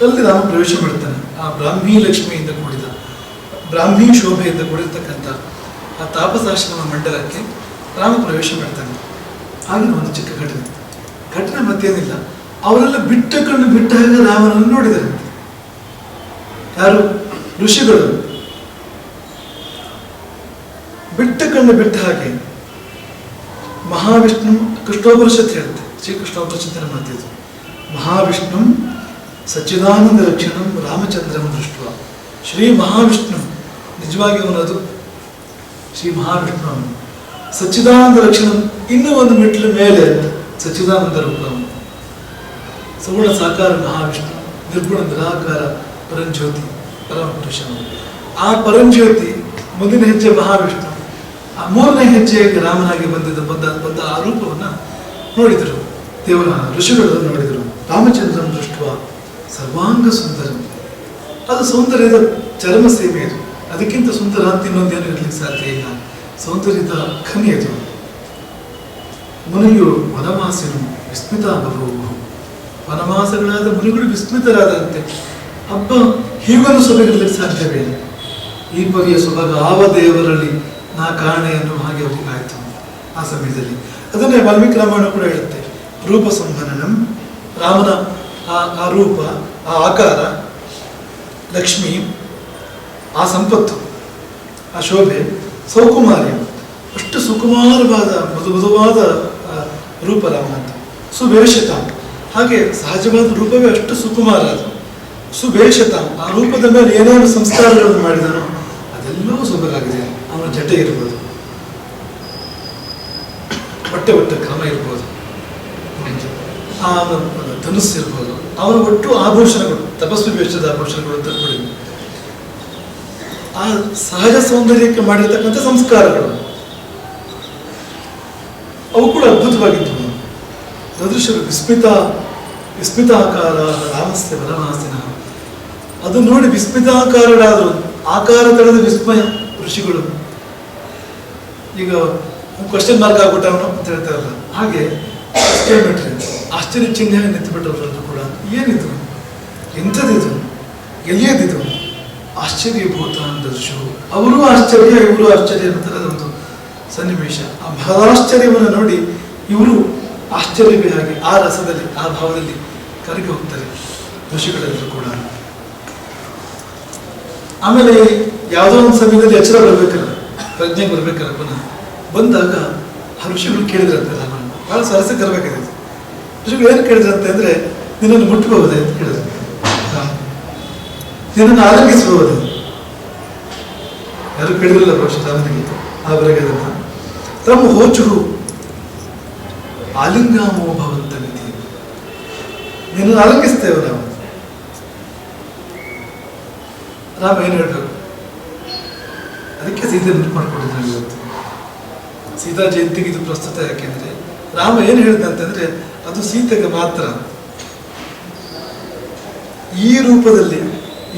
ಅಲ್ಲಿ ರಾಮ ಪ್ರವೇಶ ಮಾಡ್ತಾನೆ. ಆ ಬ್ರಾಹ್ಮೀ ಲಕ್ಷ್ಮಿಯಿಂದ ಕೂಡಿದ, ಬ್ರಾಹ್ಮೀ ಶೋಭೆಯಿಂದ ಕೂಡಿರ್ತಕ್ಕಂಥ ಆ ತಾಪಸಾಶ್ರಮ ಮಂಡಲಕ್ಕೆ ರಾಮ ಪ್ರವೇಶ ಮಾಡ್ತಾನೆ. ಆಗಿನ ಒಂದು ಚಿಕ್ಕ ಘಟನೆ ಮತ್ತೇನಿಲ್ಲ. ಅವರೆಲ್ಲ ಬಿಟ್ಟ ಕಣ್ಣು ಬಿಟ್ಟ ಹಾಗೆ ರಾಮನನ್ನು ನೋಡಿದರಂತೆ. ಯಾರು? ಋಷಿಗಳು. ಬಿಟ್ಟ ಕಣ್ಣು ಬಿಟ್ಟ ಹಾಗೆ ಮಹಾವಿಷ್ಣು, ಕೃಷ್ಣೋಪನಿಷತ್ ಹೇಳುತ್ತೆ, ಶ್ರೀ ಕೃಷ್ಣೋಪನಿಷತ್ತಿನ ಮಾತಿದ್ದು, ಮಹಾವಿಷ್ಣು ಸಚ್ಚಿದಾನಂದ ಲಕ್ಷಣಂ ರಾಮಚಂದ್ರಂ ದೃಷ್ಟ. ಶ್ರೀ ಮಹಾವಿಷ್ಣು, ನಿಜವಾಗಿ ಅವನದು ಶ್ರೀ ಮಹಾವಿಷ್ಣು. ಅವನು ಸಚ್ಚಿದಾನಂದ ಲಕ್ಷಣ, ಇನ್ನೂ ಒಂದು ಮೆಟ್ಲು ಮೇಲೆ ಸಚ್ಚಿದಾನಂದ ರೂಪ. ಸಗುಣ ಸಾಕಾರ ಮಹಾವಿಷ್ಣು, ನಿರ್ಗುಣ ನಿರಾಕಾರ ಪರಂಜ್ಯೋತಿ ಪರಮಪುರುಷ. ಆ ಪರಂಜ್ಯೋತಿ ಮುಂದಿನ ಹೆಜ್ಜೆ ಮಹಾವಿಷ್ಣು, ಆ 3ನೇ ಹೆಜ್ಜೆಯಾಗಿ ರಾಮನಾಗಿ ಬಂದ ಆ ರೂಪವನ್ನು ನೋಡಿದರು. ದೇವರ ಋಷಿಗಳು ನೋಡಿದರು. ರಾಮಚಂದ್ರನ ದೃಷ್ಟ ಸರ್ವಾಂಗ ಸುಂದರ, ಅದು ಸೌಂದರ್ಯದ ಚರಮ ಸೇವೆ ಅದು. ಅದಕ್ಕಿಂತ ಸುಂದರ ಅಂತ ಇನ್ನೊಂದೇನು ಇರಲಿಕ್ಕೆ ಸಾಧ್ಯ ಇಲ್ಲ. ಸೌಂದರ್ಯದ ಖನಿ ಅದು. ಮುನಿಯು ವನವಾಸಿನು ವಿಸ್ಮಿತ ಬರುವು, ವನವಾಸಗಳಾದ ಮುನಿಗಳು ವಿಸ್ಮಿತರಾದಂತೆ. ಹಬ್ಬ ಹೀಗೊಂದು ಸೊಬಗಿರ್ಲಿಕ್ಕೆ ಸಾಧ್ಯವೇ? ಈ ಪರಿಯ ಸೊಬಗ ಆವ ದೇವರಲ್ಲಿ ನಾ ಕಾಣೆ ಅನ್ನುವ ಹಾಗೆ ಅವರಿಗೆ ಆಯಿತು ಆ ಸಮಯದಲ್ಲಿ. ಅದನ್ನೇ ವಾಲ್ಮೀಕಿ ರಾಮಾಯಣ ಕೂಡ ಹೇಳುತ್ತೆ. ರೂಪ ಸಂಹನನಂ, ರಾಮನ ಆ ರೂಪ, ಆ ಆಕಾರ, ಲಕ್ಷ್ಮಿ, ಆ ಸಂಪತ್ತು, ಆ ಶೋಭೆ, ಸೌಕುಮಾರ್ಯ, ಅಷ್ಟು ಸುಕುಮಾರವಾದ ಮೃದುವಾದ ರೂಪ ರಾಮನಂತ. ಸುವೇಷತ, ಹಾಗೆ ಸಹಜವಾದ ರೂಪವೇ ಅಷ್ಟು ಸುಕುಮಾರ ಅದು. ಸುವೇಷತ, ಆ ರೂಪದ ಮೇಲೆ ಏನೇನು ಸಂಸ್ಕಾರಗಳನ್ನು ಮಾಡಿದನೋ ಅದೆಲ್ಲವೂ ಸೊಬಗಾಗಿದೆ. ಅವನ ಜಟೆ ಇರ್ಬೋದು, ಬಟ್ಟೆ ಕ್ರಮ ಇರ್ಬೋದು, ಅವನ ಧನುಸ್ಸು ಇರ್ಬೋದು, ಅವನ ಒಟ್ಟು ಆಭೂಷಣಗಳು, ತಪಸ್ವಿ ವೇಷದ ಆಭೂಷಣಗಳು ಅಂತ ನೋಡಿ, ಆ ಸಹಜ ಸೌಂದರ್ಯಕ್ಕೆ ಮಾಡಿರ್ತಕ್ಕಂಥ ಸಂಸ್ಕಾರಗಳು ಅವು ಕೂಡ ಅದ್ಭುತವಾಗಿದ್ದವು. ಸದೃಶರು ವಿಸ್ಮಿತಾಕಾರ ರಾಮಸ್ಯ ವನವಾಸಿನ, ಅದು ನೋಡಿ ವಿಸ್ಮಿತಾಕಾರರಾದರು. ಆಕಾರ ತಳೆದ ವಿಸ್ಮಯ ಋಷಿಗಳು. ಈಗ ಕ್ವಶನ್ ಮಾರ್ಕ್ ಆಗ್ಬಿಟ್ಟವನು ಅಂತ ಹೇಳ್ತಾರಲ್ಲ, ಹಾಗೆ ಆಶ್ಚರ್ಯ ಚಿಹ್ನೆ ನಿಂತುಬಿಟ್ಟವ್ರದ್ದು ಕೂಡ. ಏನಿದು, ಎಂಥದಿದು, ಎಲ್ಲಿಯದಿದು, ಆಶ್ಚರ್ಯಭೂತ ಅಂದರ್ಶು. ಅವರೂ ಆಶ್ಚರ್ಯ, ಇವರು ಆಶ್ಚರ್ಯ ಅನ್ನೋ ಅದೊಂದು ಸನ್ನಿವೇಶ. ಆ ಬಹಳಾಶ್ಚರ್ಯವನ್ನು ನೋಡಿ ಇವರು ಆಶ್ಚರ್ಯವೇ ಹಾಗೆ ಆ ರಸದಲ್ಲಿ, ಆ ಭಾವದಲ್ಲಿ ಕರಗಿ ಹೋಗ್ತಾರೆ ಋಷಿಗಳೆಲ್ಲರೂ ಕೂಡ. ಆಮೇಲೆ ಯಾವುದೋ ಒಂದು ಸಮಯದಲ್ಲಿ ಎಚ್ಚರ ಬರಬೇಕಲ್ಲ, ಪ್ರಜ್ಞೆ ಬರಬೇಕಲ್ಲ. ಪುನಃ ಬಂದಾಗ ಆ ಋಷಿಗಳು ಕೇಳಿದ್ರಂತೆ ರಾಮಣ್ಣ, ಬಹಳ ಸರಸ ಕರಬೇಕಾಗಿದೆ. ಋಷಿಗಳು ಏನು ಕೇಳಿದ್ರಂತೆ ಅಂದ್ರೆ, ನಿನ್ನನ್ನು ಮುಟ್ಟಬಹುದೇ ಅಂತ ಕೇಳಿದ್ರು. ನಿನ್ನನ್ನು ಆಲಂಗಿಸಬಹುದೇ? ಯಾರು ಕೇಳಿದ್ರಲ್ಲ ಬಹುಶಃ ರಾಮನಿಗೆ ಆವರೆಗೆ ಅದನ್ನ. ತಮ್ಮ ಹೋಚು ಆಲಿಂಗಾಮೋ ಭವಂತ ಮಿತಿ, ನಿನ್ನನ್ನು ಆಲಂಗಿಸ್ತೇವೆ ನಾವು. ರಾಮ ಏನು ಹೇಳ್ಬೇಕು? ಅದಕ್ಕೆ ಸೀತೆ ನೆನಪು ಮಾಡ್ಕೊಂಡಿದ್ದ ಇವತ್ತು ಸೀತಾ ಜಯಂತಿಗೆ ಇದು ಪ್ರಸ್ತುತ. ಯಾಕೆಂದ್ರೆ ರಾಮ ಏನು ಹೇಳಿದ ಅಂತಂದ್ರೆ, ಅದು ಸೀತೆಗೆ ಮಾತ್ರ. ಈ ರೂಪದಲ್ಲಿ,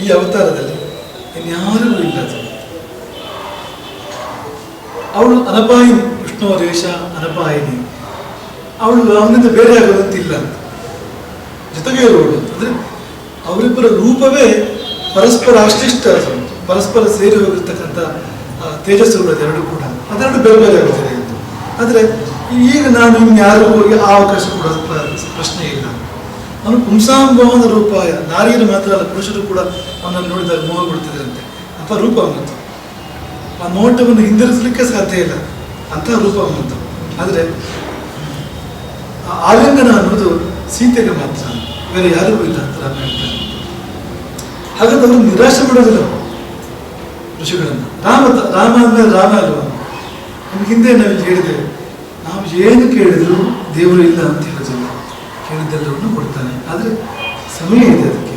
ಈ ಅವತಾರದಲ್ಲಿ ಇನ್ಯಾರಿಗೂ ಇಲ್ಲ. ಅವಳು ಅನಪಾಯಿನಿ, ವಿಷ್ಣುವ ರೇಷ ಅನಪಾಯಿನಿ. ಅವಳು ಅವನಿಂದ ಬೇರೆ ಆಗೋದಂತಿಲ್ಲ ಅಂತ, ಜೊತೆಗೆ ಇರುವಳು. ಅಂದ್ರೆ ಅವರಿಬ್ಬರ ರೂಪವೇ ಪರಸ್ಪರ ಅಷ್ಟಿಷ್ಟ, ಪರಸ್ಪರ ಸೇರಿ ಹೋಗಿರ್ತಕ್ಕಂಥ ತೇಜಸ್ಸುಗಳು ಅದೆರಡು ಕೂಡ, ಅದೆರಡು ಬೇರೆ ಬೇರೆ ಆಗುತ್ತದೆ ಎಂದು. ಆದರೆ ಈಗ ನಾನು ಇನ್ಯಾರಿಗೂ ಆ ಅವಕಾಶ ಕೂಡ ಪ್ರಶ್ನೆ ಇಲ್ಲ. ಅವನು ಪುಂಸಾಂಭವನ ರೂಪ, ನಾರಿಯರು ಮಾತ್ರ ಅಲ್ಲ, ಪುರುಷರು ಕೂಡ ಅವನನ್ನು ನೋಡಿದಾಗ ಮೋಹ ಬಿಡ್ತಿದ್ರಂತೆ. ಅಂತ ರೂಪ ಅವನಂತು. ಆ ನೋಟವನ್ನು ಹಿಂದಿರಿಸಲಿಕ್ಕೆ ಸಾಧ್ಯ ಇಲ್ಲ, ಅಂತಹ ರೂಪ ಅವನಂತು. ಆದರೆ ಆಲಿಂಗನ ಅನ್ನೋದು ಸೀತೆಗೆ ಮಾತ್ರ, ಬೇರೆ ಯಾರಿಗೂ ಇಲ್ಲ ಅಂತ ರಾಮ ಹೇಳ್ತಾನೆ. ಹಾಗಾದ್ರೆ ಅವರು ನಿರಾಶೆ ಮಾಡೋದಿಲ್ಲ ಋಷಿಗಳನ್ನು. ರಾಮ ಅಂದ್ಮೇಲೆ ರಾಮ ಅಲ್ವ? ನಮ್ಗೆ ಹಿಂದೆ ನಾವು ಹೇಳಿದ್ದೇವೆ, ನಾವು ಏನು ಕೇಳಿದ್ರು ದೇವರು ಇಲ್ಲ ಅಂತ ಹೇಳೋದಿಲ್ಲ, ಕೇಳಿದ್ದೆಲ್ಲವನ್ನು ಕೊಡ್ತಾನೆ. ಆದರೆ ಸಮಯ ಇದೆ ಅದಕ್ಕೆ.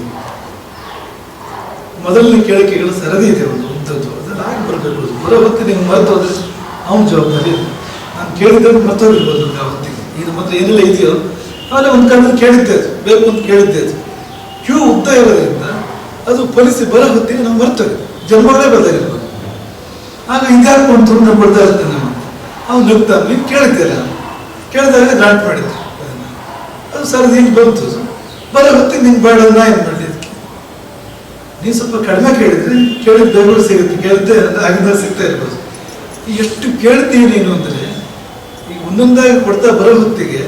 ಮೊದಲನೇ ಕೇಳಿಕೆಗಳು ಸರದಿ ಇದೆ, ಒಂದು ಉದ್ದದ್ದು, ಅದನ್ನು ಆಗಿ ಬರಬೇಕು. ಬರೋ ಹೊತ್ತಿಗೆ ನೀವು ಮರೆತು ಹೋದ್ರೆ ಅವನ ಜವಾಬ್ದಾರಿ. ನಾನು ಕೇಳಿದ್ದನ್ನು ಮರ್ತೋಗಿರ್ಬೋದು ಆ ಹೊತ್ತಿಗೆ. ಈಗ ಮಾತ್ರ ಏನೆಲ್ಲ ಇದೆಯೋ ಆಮೇಲೆ ಒಂದು ಕಾಲದಲ್ಲಿ ಕೇಳಿದ್ದೆ, ಅದು ಬೇಕು ಅಂತ ಕೇಳಿದ್ದೆ. ಅದು ಕ್ಯೂ ಉದ್ದ ಇರೋದ್ರಿಂದ ಅದು ಪೊಲೀಸ್ ಬರೋ ಹೊತ್ತಿಗೆ ನಾವು ಮರ್ತೋಗಿ ಜನ್ಮಗಳೇ ಬರ್ದಾಗಿರ್ಬೋದು. ಆಗ ಹಿಂದ್ಯಾಕೊಂಡು ತುಂಬ ಕೊಡ್ತಾ ಇರ್ತೇನೆ ನಾವು. ಅವ್ನು ನುಗ್ತಾನೆ, ನೀವು ಕೇಳಿದ್ದೆಲ್ಲ, ಕೇಳಿದಾಗ ಗ್ರಾಂಟ್ ಮಾಡಿದ್ದೆ ಅದನ್ನು. ಅದು ಸರ್ ಹಿಂಗೆ ಬಂತು, ಬರೋ ಹೊತ್ತಿಗೆ ನಿಂಗೆ ಬೇಡ, ನಾ ಏನು ಮಾಡಲಿ ಅದಕ್ಕೆ. ನೀವು ಸ್ವಲ್ಪ ಕಡಿಮೆ ಕೇಳಿದ್ರೆ ಕೇಳಿದ ಬೆಂಗಳೂರು ಸಿಗುತ್ತೆ, ಕೇಳಿದ್ದೆ ಆಗಿಂದ ಸಿಗ್ತಾ ಇರ್ಬೋದು. ಎಷ್ಟು ಕೇಳ್ತೀವಿ ನೀನು ಅಂದರೆ, ಈಗ ಒಂದೊಂದಾಗಿ ಕೊಡ್ತಾ ಬರೋ ಹೊತ್ತಿಗೆ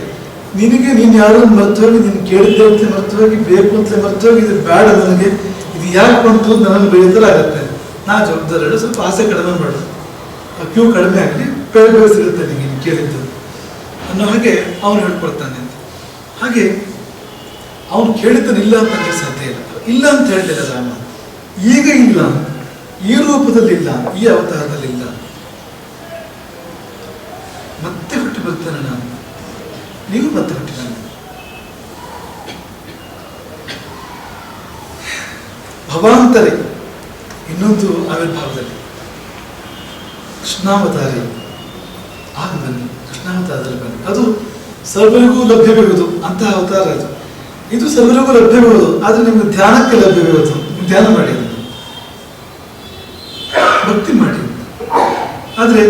ನಿನಗೆ ನೀನು ಯಾರು ಮರ್ತು ಹೋಗಿ, ನೀನು ಕೇಳಿದ್ದೆ ಅಂತ ಮರ್ತು ಹೋಗಿ, ಬೇಕು ಅಂತಲೇ ಮರ್ತು ಹೋಗಿ, ಇದು ಬೇಡ ನನಗೆ, ಇದು ಯಾಕೆ ಬಂತು ನನಗೆ ಬೆಳೀತರ ಆಗುತ್ತೆ. ನಾ ಜವಾಬ್ದಾರಿ ಸ್ವಲ್ಪ ಆಸೆ ಕಡಿಮೆ ಮಾಡು, ಕ್ಯೂ ಕಡಿಮೆ ಆಗಲಿ, ಬೇರೆ ಸಿಗುತ್ತೆ ನಿಮಗೆ ಕೇಳಿದ್ದು ಅನ್ನೋ ಹಾಗೆ ಅವನು ಹೇಳ್ಕೊಡ್ತಾನೆ ಅಂತ. ಹಾಗೆ ಅವನು ಕೇಳಿದ್ದನ್ನು ಇಲ್ಲ ಅಂತ ನನಗೆ ಸಾಧ್ಯ ಇಲ್ಲ. ಇಲ್ಲ ಅಂತ ಹೇಳಿಲ್ಲ ರಾಮ. ಈಗ ಇಲ್ಲ, ಈ ರೂಪದಲ್ಲಿ ಇಲ್ಲ, ಈ ಅವತಾರದಲ್ಲಿ ಇಲ್ಲ, ಮತ್ತೆ ಹುಟ್ಟಿ ಬರ್ತಾನೆ ನಾನು, ನೀವು ಮತ್ತೆ ಹುಟ್ಟಿ ನಾನು. ಭವಾಂತರಿ ಇನ್ನೊಂದು ಆವಿರ್ಭಾವದಲ್ಲಿ ಕೃಷ್ಣಾವತಾರಿ ಆಗ ಬನ್ನಿ. ಕೃಷ್ಣ ಕೃಷ್ಣಾವತಾರ ಅದರಲ್ಲಿ ಬಂದಿದೆ. ಅದು ಸರ್ವರಿಗೂ ಲಭ್ಯವಿರುವುದು ಅಂತಹ ಅವತಾರ ಅದು. ಇದು ಸರ್ವರಿಗೂ ಲಭ್ಯವಿರುವುದು, ಆದರೆ ನಿಮ್ಗೆ ಧ್ಯಾನಕ್ಕೆ ಲಭ್ಯವಿರುವುದು. ಧ್ಯಾನ ಮಾಡಿ, ಭಕ್ತಿ ಮಾಡಿ. ಆದರೆ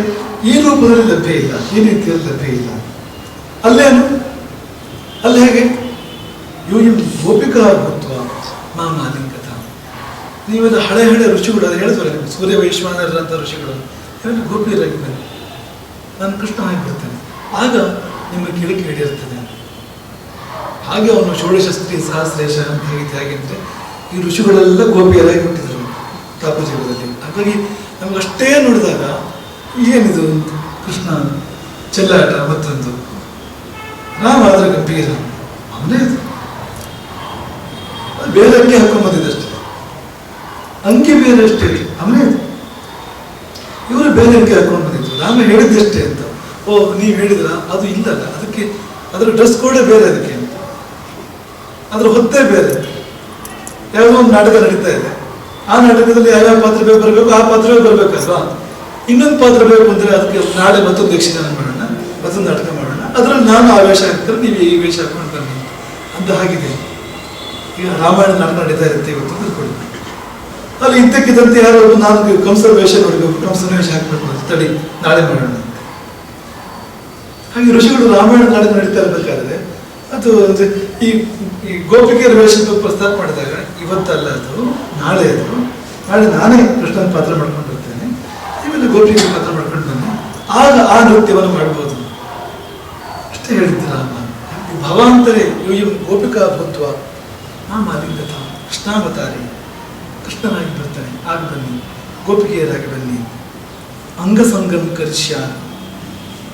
ಈ ರೂಪದಲ್ಲಿ ಲಭ್ಯ ಇಲ್ಲ, ಈ ರೀತಿಯಲ್ಲಿ ಲಭ್ಯ ಇಲ್ಲ. ಅಲ್ಲೇನು ಅಲ್ಲಿ ಹೇಗೆ ಯೂಯಂ ಗೋಪಿಕಾ ಭೂತ್ವ ಮಾಮಾಲಿಂಗತ. ನೀವೆಲ್ಲ ಹಳೆ ಋಷಿಗಳು ಅದು ಹೇಳ್ತಾರೆ, ಸೂರ್ಯ ವೈಶ್ವಾನರಂಥ ಋಷಿಗಳು ಇವೆಲ್ಲ ಗೋಪಿಯರಾಗಿ ಬನ್ನಿ, ನಾನು ಕೃಷ್ಣ ಆಗಿ ಬರ್ತೇನೆ, ಆಗ ನಿಮ್ಮ ಕಿಳಿಕೆ ಹಿಡಿಯಿರ್ತದೆ. ಹಾಗೆ ಅವನು ಷೋಡಶಸ್ತ್ರೀ ಸಹಸ್ರೇಶ ಅಂತ ಹೇಗಿದ್ರೆ ಈ ಋಷಿಗಳೆಲ್ಲ ಗೋಪಿಯರಾಗಿ ಹುಟ್ಟಿದರು ತಾಪಜೀವದಲ್ಲಿ. ಹಾಗಾಗಿ ನಮ್ಗೆ ಅಷ್ಟೇ ನೋಡಿದಾಗ ಏನಿದು ಕೃಷ್ಣ ಚೆಲ್ಲಾಟ, ಮತ್ತೊಂದು ರಾಮ ಆದ್ರೆ ಗಂಭೀರ, ಅವನೇ ಇದು ಬೇರೆ ಅಂಗಿ ಹಾಕೊಂಬಂದಿದ್ದಷ್ಟೇ, ಅಂಗಿ ಬೇರೆ ಅಷ್ಟೇ, ಅವನೇ ಇದು. ಇವರು ಬೇರೆ ಅಂಗಿ ಹಾಕೊಂಡು ಬಂದಿದ್ರು, ರಾಮ ಹೇಳಿದ್ದಷ್ಟೇ ಅಂತ. ಓ ನೀವು ಹೇಳಿದ್ರ, ಅದು ಇಲ್ಲಲ್ಲ, ಅದಕ್ಕೆ ಅದರ ಡ್ರೆಸ್ ಕೋಡೇ ಬೇರೆ, ಅದಕ್ಕೆ ಅಂತ ಅದ್ರ ಹೊತ್ತೇ ಬೇರೆ. ಯಾವುದೋ ಒಂದು ನಾಟಕ ನಡೀತಾ ಇದೆ, ಆ ನಾಟಕದಲ್ಲಿ ಯಾವ್ಯಾವ ಪಾತ್ರ ಬರಬೇಕು ಆ ಪಾತ್ರವೇ ಬರ್ಬೇಕಲ್ವಾ. ಇನ್ನೊಂದು ಪಾತ್ರ ಬೇಕು ಅಂದ್ರೆ ಅದಕ್ಕೆ ನಾಳೆ ಮತ್ತೊಂದು ಯಕ್ಷಗಾನ ಮಾಡೋಣ, ಮತ್ತೊಂದು ನಾಟಕ ಮಾಡೋಣ, ಅದರಲ್ಲಿ ನಾನು ಆ ವೇಷ ಹಾಕ್ತಾರೆ, ನೀವು ಈ ವೇಷ ಹಾಕೊಂಡು ಬನ್ನಿ ಅಂತ. ಹಾಗಿದೆ ಈಗ ರಾಮಾಯಣ ನಾಟಕ ನಡೀತಾ ಇರುತ್ತೆ ಇವತ್ತು ತಿಳ್ಕೊಳ್ಳಿ. ಅಲ್ಲಿ ಇದ್ದಕ್ಕಿದ್ದಂತೆ ಯಾರೋ ನಾನು ಕಂಸರ ವೇಷ ನೋಡಬೇಕು, ಕಂಸನ ವೇಷ ಹಾಕ್ಬೇಕು ಅಂತ, ತಡಿ ನಾಳೆ ಮಾಡೋಣ ಅಂತ. ಹಾಗೆ ಋಷಿಗಳು ರಾಮಾಯಣ ನಾಟಕ ನಡೀತಾ ಇರಬೇಕಾದ್ರೆ ಅದು ಅಂದ್ರೆ ಈ ಗೋಪಿಕೆಯರ ವೇಷದ ಪ್ರಸ್ತಾಪ ಮಾಡಿದಾಗ ಇವತ್ತಲ್ಲ, ಅದು ನಾಳೆ, ಅದು ನಾಳೆ ನಾನೇ ಕೃಷ್ಣನ ಪಾತ್ರ ಮಾಡ್ಕೊಂಡು ಬರ್ತೇನೆ, ನೀವೆಲ್ಲ ಗೋಪಿಕೆಯ ಪಾತ್ರ ಮಾಡ್ಕೊಂಡು ಬನ್ನಿ, ಆಗ ಆ ನೃತ್ಯವನ್ನು ಮಾಡ್ಬೋದು ಅಷ್ಟೇ ಹೇಳಿದ್ದ ರಾಮ. ಭವಾಂತರೇ ಯೂಯಂ ಗೋಪಿಕಾ ಭೂತ್ವ ಮಾಮಾಲಿಂಗತ ಕೃಷ್ಣಾವತಾರಿ, ಕೃಷ್ಣನಾಗಿ ಬರ್ತಾನೆ, ಆಗ ಬನ್ನಿ, ಗೋಪಿಕೆಯರಾಗಿ ಬನ್ನಿ. ಅಂಗಸಂಗಂ ಕರಿಷ್ಯ,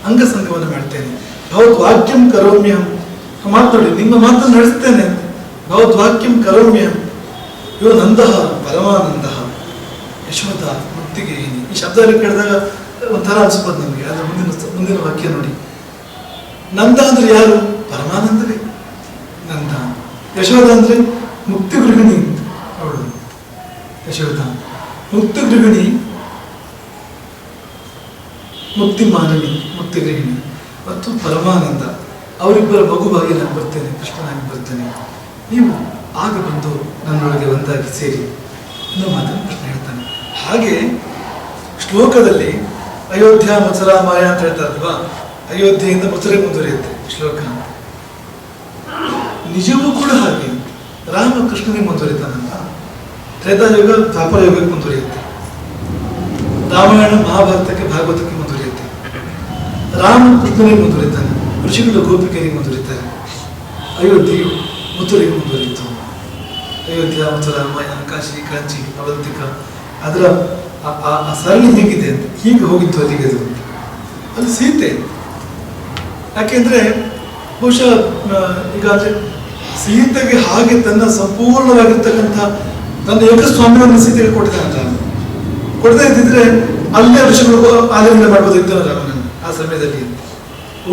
ಅಂಗಸಂಗವನ್ನು ಮಾಡ್ತೇನೆ. ಭವದ್ವಾಕ್ಯಂ ಕರೋಮ್ಯಹಂ, ಮಾತಾಡಿ ನಿಮ್ಮ ಮಾತನ್ನು ನಡೆಸ್ತೇನೆ. ಭವದ್ವಾಕ್ಯಂ ಕರೋಮ್ಯಹಂ. ಇವರು ನಂದಃ ಪರಮಾನಂದ ಯಶೋಧ ಮುಕ್ತಿಗೆ. ಈ ಶಬ್ದ ಕೇಳಿದಾಗ ಒಂಥರ ಅನ್ಸ್ಬೋದು ನಮಗೆ, ಅದ್ರ ಮುಂದಿನ ವಾಕ್ಯ ನೋಡಿ. ನಂದ ಅಂದ್ರೆ ಯಾರು? ಪರಮಾನಂದವೇ ನಂದ. ಯಶೋಧ ಅಂದ್ರೆ ಮುಕ್ತಿ ಗೃಹಿಣಿ, ಅವಳು ಯಶೋಧ ಮುಕ್ತಿ ಗೃಹಿಣಿ, ಮುಕ್ತಿ ಮಾನವಿ, ಮುಕ್ತಿ ಗೃಹಿಣಿ ಮತ್ತು ಪರಮಾನಂದ. ಅವರಿಬ್ಬರ ಮಗುವಾಗಿ ನಾನು ಬರ್ತೇನೆ, ಕೃಷ್ಣನಾಗಿ ಬರ್ತೇನೆ, ನೀವು ಆಗ ಬಂದು ನನ್ನೊಳಗೆ ಒಂದಾಗಿ ಸೇರಿ ಅನ್ನೋ ಮಾತನ್ನು ಕೃಷ್ಣ ಹೇಳ್ತಾನೆ. ಹಾಗೆ ಶ್ಲೋಕದಲ್ಲಿ ಅಯೋಧ್ಯ ಮಥುರಾ ಮಾಯ ಅಂತ ಹೇಳ್ತಾರಲ್ವಾ, ಅಯೋಧ್ಯೆಯಿಂದ ಮಥುರೆ ಮುಂದುವರಿಯುತ್ತೆ ಶ್ಲೋಕ. ನಿಜವೂ ಕೂಡ ಹಾಗೆ ರಾಮ ಕೃಷ್ಣನಿಗೆ ಮುಂದುವರಿತಾನಂತ. ತ್ರೇತಾಯುಗ ದ್ವಾಪರ ಯುಗಕ್ಕೆ ಮುಂದುವರಿಯುತ್ತೆ, ರಾಮಾಯಣ ಮಹಾಭಾರತಕ್ಕೆ ಭಾಗವತಕ್ಕೆ ಮುಂದುವರಿಯುತ್ತೆ. ರಾಮ ಕೃಷ್ಣನಿಗೆ ಮುಂದುವರಿತಾನೆ, ಋಷಿಗಳು ಗೋಪಿಕೆಗೆ ಮುಂದುವರಿತಾರೆ. ಅಯೋಧ್ಯೆಯು ಮಥುರೆಗೆ ಮುಂದುವರಿಯಿತು. ಅಯೋಧ್ಯ ಮಥುರಾ ಮಾಯ ಕಾಶಿ ಕಾಂಚಿ ಅವಂತಿಕ, ಅದರ ಆ ಸರಣಿ ಹೇಗಿದೆ ಅಂತ ಹೀಗೆ ಹೋಗಿತ್ತು ಅಲ್ಲಿಗೆ. ಅದು ಅಲ್ಲಿ ಸೀತೆ, ಯಾಕೆಂದ್ರೆ ಬಹುಶಃ ಈಗ ಅಂದ್ರೆ ಸೀತೆಗೆ ಹಾಗೆ ತನ್ನ ಸಂಪೂರ್ಣವಾಗಿರ್ತಕ್ಕಂಥ ತನ್ನ ಏಕಸ್ವಾಮ್ಯವನ್ನು ಸೀತೆಗೆ ಕೊಟ್ಟಿದ್ದಾನೆ. ಕೊಡದೇ ಇದ್ದಿದ್ರೆ ಅಲ್ಲೇ ಋಷಿಗಳು ಆಲಿಂಗನ ಮಾಡ್ಬೋದಿತ್ತು ರಾಮನನ್ನು ಆ ಸಮಯದಲ್ಲಿ.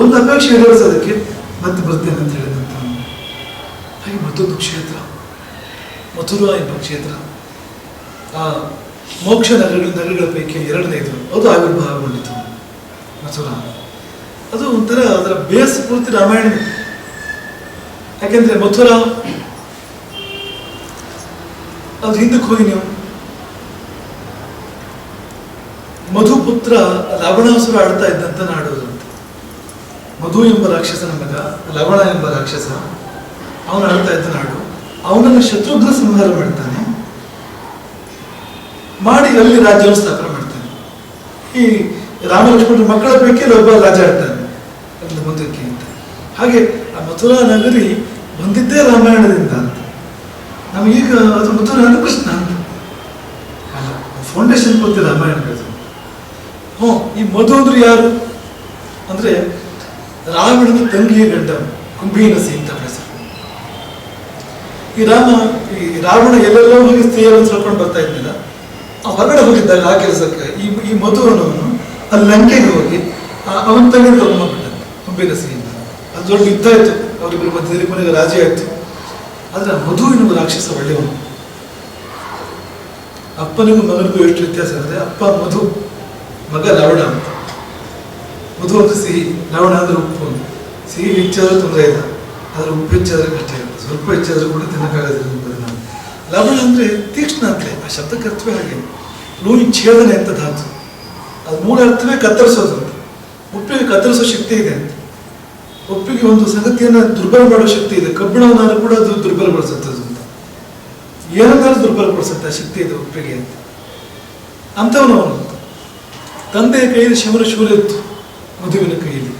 ಒಂದು ಅಪೇಕ್ಷೆ ಈಡೇರಿಸೋದಕ್ಕೆ ಮತ್ತೆ ಬರ್ತೇನೆ ಅಂತ ಹೇಳಿದಂತ. ಹಾಗೆ ಮತ್ತೊಂದು ಕ್ಷೇತ್ರ ಮಥುರಾ ಎಂಬ ಕ್ಷೇತ್ರ, ಆ ಮೋಕ್ಷ ನಗರಗಳ ಪೈಕಿ ಎರಡನೇದು, ಅದು ಆವಿರ್ಭಾವಗೊಂಡಿತು ಮಥುರಾ. ಅದು ಒಂಥರ ಅದರ ಬೇಸ್ ಪೂರ್ತಿ ರಾಮಾಯಣ. ಯಾಕೆಂದ್ರೆ ಮಥುರಾ ಅದು ಹಿಂದಕ್ಕೆ ಹೋಗಿ ನೀವು ಮಧುಪುತ್ರ ರಾವಣಾಸುರ ಆಡ್ತಾ ಇದ್ದಂತ ನಾಡು ಅಂತ. ಮಧು ಎಂಬ ರಾಕ್ಷಸನ ಮಗ ಲವಣ ಎಂಬ ರಾಕ್ಷಸ, ಅವನು ಆಡ್ತಾ ಇದ್ದ ನಾಡು. ಅವನನ್ನು ಶತ್ರುಘ್ನ ಸಂಹಾರ ಮಾಡ್ತಾನೆ, ಮಾಡಿ ಅಲ್ಲಿ ರಾಜ್ಯವನ್ನು ಸ್ಥಾಪನೆ ಮಾಡ್ತಾನೆ. ಈ ರಾಮಲಕ್ಷ್ಮಣ ಮಕ್ಕಳ ಪೈಕಿ ಒಬ್ಬ ರಾಜ ಆಡ್ತಾನೆ ಅಲ್ಲಿ ಮುಂದಕ್ಕೆ ಅಂತ. ಹಾಗೆ ಆ ಮಥುರಾ ನಗರಿ ಬಂದಿದ್ದೇ ರಾಮಾಯಣದಿಂದ ಅಂತ. ನಮಗೀಗ ಅದು ಮಥುರಾ ಅಂದ್ರೆ ಕೃಷ್ಣ ಅಂತ ಅಲ್ಲ, ಫೌಂಡೇಶನ್ ಕೊಡ್ತೀವಿ ರಾಮಾಯಣದ್ದು. ಈ ಮಧು ಅಂದ್ರೆ ಯಾರು ಅಂದ್ರೆ ರಾವಣನ ತಂಗಿಯ ಗಂಡ ಕುಂಭೀನಸಿ ಅಂತ ಹೆಸರು. ಈ ರಾವಣ ಎಲ್ಲೆಲ್ಲೋ ಹೋಗಿ ಸ್ತ್ರೀಯರನ್ನು ಸಲ್ಕೊಂಡು ಬರ್ತಾ ಇದ್ದಿಲ್ಲ, ಹೊರಗಡೆ ಹೋಗಿದ್ದಾಗ ಆ ಕೆಲಸಕ್ಕೆ ಈ ಮಧುವನವನು ಅಲ್ಲಿ ಲಂಕೆಗೆ ಹೋಗಿ ಅವನ ತಂಗಿ ತಗೊಂಡ್ಬಿಟ್ಟ ಕುಂಭೀನಸಿಯಿಂದ. ಅದು ದೊಡ್ಡ ಯುದ್ಧ ಆಯ್ತು ಅವರಿಬ್ಬರ ಮಧ್ಯದಲ್ಲಿ, ಕೊನೆಗೆ ರಾಜಿ ಆಯ್ತು. ಆದ್ರೆ ಮಧು ಎನ್ನುವ ರಾಕ್ಷಸ ಒಳ್ಳೆಯವನು. ಅಪ್ಪನಿಗೂ ಮಗನಿಗೂ ಎಷ್ಟು ವ್ಯತ್ಯಾಸ ಅಂದ್ರೆ, ಅಪ್ಪ ಮಧು, ಮಗ ರಾವಣ ಅಂತ. ಮಧು ಅಂದ್ರೆ ಸಿಹಿ, ಲವಣ ಅಂದರೆ ಉಪ್ಪು, ಸಿಹಿ ಹೆಚ್ಚಾದರೂ ತೊಂದರೆ ಇಲ್ಲ, ಆದರೆ ಉಪ್ಪು ಹೆಚ್ಚಾದರೆ ಕಷ್ಟ ಇರುತ್ತೆ, ಸ್ವಲ್ಪ ಹೆಚ್ಚಾದರೂ ಕೂಡ ತಿನ್ನಕ್ಕಾಗೋದಿಲ್ಲ ಪರಿಣಾಮ. ಲವಣ ಅಂದರೆ ತೀಕ್ಷ್ಣ ಅಂತಲೇ, ಆ ಶಬ್ದಕ್ಕೆ ಅರ್ಥವೇ ಹಾಗೆ. ಲೂಯಿ ಛೇದನೆ ಅಂತ ಧಾತು, ಅದು ಮೂಲ ಅರ್ಥವೇ ಕತ್ತರಿಸೋದು ಅಂತ. ಉಪ್ಪಿಗೆ ಕತ್ತರಿಸೋ ಶಕ್ತಿ ಇದೆ ಅಂತ. ಉಪ್ಪಿಗೆ ಒಂದು ಸಂಗತಿಯನ್ನು ದುರ್ಬಲ ಮಾಡೋ ಶಕ್ತಿ ಇದೆ, ಕಬ್ಬಿಣವನ್ನಾದ್ರೂ ಕೂಡ ಅದು ದುರ್ಬಲಗೊಳಿಸುತ್ತದೆ ಅಂತ. ಏನನ್ನಾದ್ರೂ ದುರ್ಬಲಗೊಳಿಸುತ್ತೆ ಆ ಶಕ್ತಿ ಇದೆ ಉಪ್ಪಿಗೆ ಅಂತ. ಅಂಥವನು ಅವನು. ತಂದೆಯ ಕೈಯಲ್ಲಿ ಶಿವನ ಶೂಲ ಇತ್ತು, ಮಧುವಿನ ಕೈಯಲ್ಲಿ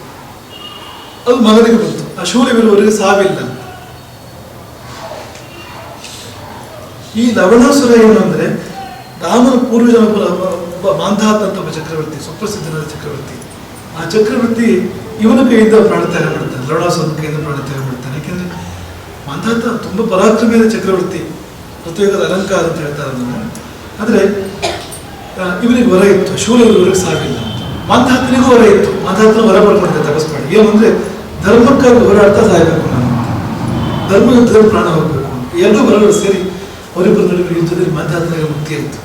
ಅದು ಮಗನಿಗೆ ಬಂತು. ಆ ಶೂಲವಿರುವವರೆಗೆ ಸಾವಿಲ್ಲ. ಈ ಲವಣಾಸುರ ಏನು ಅಂದ್ರೆ ರಾಮನ ಪೂರ್ವಜನ ಒಬ್ಬ ಮಾಂಧಾತ ಅಂತ ಒಬ್ಬ ಚಕ್ರವರ್ತಿ, ಸುಪ್ರಸಿದ್ಧನಾದ ಚಕ್ರವರ್ತಿ. ಆ ಚಕ್ರವರ್ತಿ ಇವನ ಕೈಯಿಂದ ಪ್ರಾಣತ್ಯಾಗ ಮಾಡ್ತಾನೆ, ಲವಣಾಸುರನ ಕೈಯಿಂದ ಪ್ರಾಣತ್ಯಾಗ ಮಾಡ್ತಾನೆ. ಯಾಕೆಂದ್ರೆ ಮಾಂಧಾತ ತುಂಬಾ ಪರಾಕ್ರಮಿಯಾದ ಚಕ್ರವರ್ತಿ, ಋತುಯುಗದ ಅಲಂಕಾರ ಅಂತ ಹೇಳ್ತಾರೆ ಅದನ್ನು. ಆದ್ರೆ ಇವನಿಗೆ ವರ ಇತ್ತು, ಶೂಲ ಇವರಿಗೆ ಸಾವಿಲ್ಲ. ಮಾಂಧಾತನಿಗೂ ವರ ಇತ್ತು, ಮಾಂಧಾತನ ವರ ಬರ್ಕೊಂಡಿದ್ದೆ ತಪಸ್ ಮಾಡಿ. ಏನು ಅಂದ್ರೆ ಧರ್ಮಕ್ಕಾಗಿ ಹೋರಾಡ್ತಾ ಸಾಯ್ಬೇಕು ನಾನು, ಧರ್ಮ ಯುದ್ಧದಲ್ಲಿ ಪ್ರಾಣ ಹೋಗ್ಬೇಕು. ಎರಡೂ ವರಗಳು ಸೇರಿ ಅವರಿಬ್ಬರ ನಡುವೆ ಯುದ್ಧದಲ್ಲಿ ಮಾಂಧಾತನಿಗೆ ಮುಕ್ತಿ ಆಯಿತು.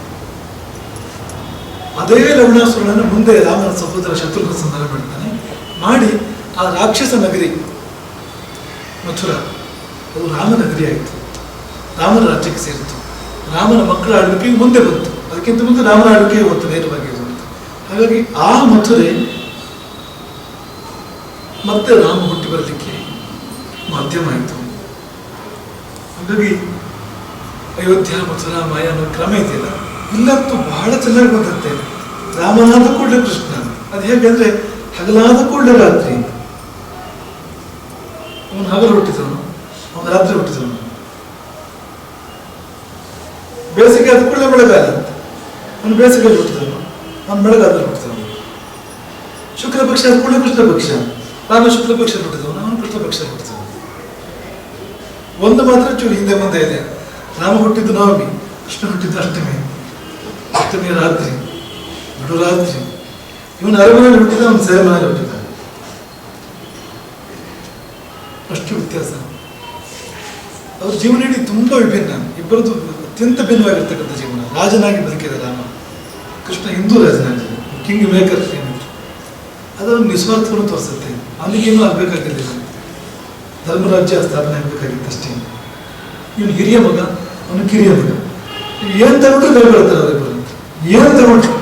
ಅದೇ ಲವಣಾಸುರನನ್ನು ಮುಂದೆ ರಾಮನ ಸಹೋದರ ಶತ್ರುಘ್ನ ಸಂಹಾರ ಮಾಡ್ತಾನೆ. ಮಾಡಿ ಆ ರಾಕ್ಷಸ ನಗರಿ ಮಥುರ ಅದು ರಾಮನಗರಿ ಆಯಿತು, ರಾಮನ ರಾಜ್ಯಕ್ಕೆ ಸೇರಿತು. ರಾಮನ ಮಕ್ಕಳ ಆಳ್ವಿಕೆಗೆ ಮುಂದೆ ಬಂತು, ಅದಕ್ಕಿಂತ ಮುಂದೆ ರಾಮನ ಆಳ್ವಿಕೆಗೆ ಬಂತು ನೇರವಾಗಿ ಬಂತು. ಹಾಗಾಗಿ ಆ ಮಥುರೆ ಮತ್ತೆ ರಾಮ ಹುಟ್ಟಿ ಬರಲಿಕ್ಕೆ ಮಾಧ್ಯಮ ಆಯಿತು. ಹಾಗಾಗಿ ಅಯೋಧ್ಯ ಮಥುರಾ ಮಾಯ ಅನ್ನೋ ಕ್ರಮ ಇದೆಯಲ್ಲ, ಇಲ್ಲಂತೂ ಬಹಳ ಚೆನ್ನಾಗಿ ಬಂದಂತೆ. ರಾಮನಾದ ಕೂಡಲೇ ಕೃಷ್ಣ, ಅದು ಹೇಗೆಂದ್ರೆ ಹಗಲಾದ ಕೂಡಲೇ ರಾತ್ರಿ. ಅವನು ಹಗಲು ಹುಟ್ಟಿದವನು, ಅವನು ರಾತ್ರಿ ಹುಟ್ಟಿದವನು. ಬೇಸಿಗೆ ಆದ ಕೂಡಲೇ ಮಳೆಗಾಲ ಅಂತ, ಅವನು ಬೇಸಿಗೆಯಲ್ಲಿ ಹುಟ್ಟಿದವನು, ಅವನು ಮಳೆಗಾಲದಲ್ಲಿ ಹುಟ್ಟಿದವನು. ಶುಕ್ಲ ಪಕ್ಷ ಆದ ಕೂಡಲೇ ಕೃಷ್ಣ ಪಕ್ಷ, ರಾಮ ಶುಕ್ಲ ಪಕ್ಷ ಹುಟ್ಟಿದವನು, ಅವನು ಕೃಷ್ಣ ಪಕ್ಷ ಹುಟ್ಟಿದವನು. ಒಂದು ಮಾತ್ರ ಚೂರು ಹಿಂದೆ ಮುಂದೆ ಇದೆ, ರಾಮ ಹುಟ್ಟಿದ್ದು ನವಮಿ, ಕೃಷ್ಣ ಹುಟ್ಟಿದ್ದು ಅಷ್ಟಮಿ. ಅಷ್ಟಮಿಯ ರಾತ್ರಿ, ನಡುರಾತ್ರಿ. ಇವನು ಅರಮನೆಯಲ್ಲಿ ಹುಟ್ಟಿದ, ಅವನು ಸೆರೆಮನೆಯಲ್ಲಿ ಹುಟ್ಟಿದ. ಅಷ್ಟು ವ್ಯತ್ಯಾಸ. ಅವ್ರ ಜೀವನ ಇಡೀ ತುಂಬಾ ವಿಭಿನ್ನ, ಇಬ್ಬರದು ಅತ್ಯಂತ ಭಿನ್ನವಾಗಿರ್ತಕ್ಕಂಥ ಜೀವನ. ರಾಜನಾಗಿ ಬದುಕಿದ ರಾಮ, ಕೃಷ್ಣ ಹಿಂದೂ ರಾಜನಾಗಿ, ಕಿಂಗ್ ಮೇಕರ್ ಏನಿದ್ರು. ಅದನ್ನು ನಿಸ್ವಾರ್ಥವನ್ನು ತೋರಿಸುತ್ತೆ. ಅವನಿಗೇನು ಆಗ್ಬೇಕಾಗಿರಲಿಲ್ಲ, ಧರ್ಮರಾಜ್ಯ ಸ್ಥಾಪನೆ ಆಗಬೇಕಾಗಿತ್ತಷ್ಟೇ. ಇವನು ಹಿರಿಯ ಮಗ, ಅವನು ಕಿರಿಯ ಮಗ. ಏನು ತಗೊಂಡ್ರು ಬೇರೆ ಬರ್ತಾರೆ ಅವರಿಬ್ಬರು, ಏನು ತಗೊಂಡ್ರು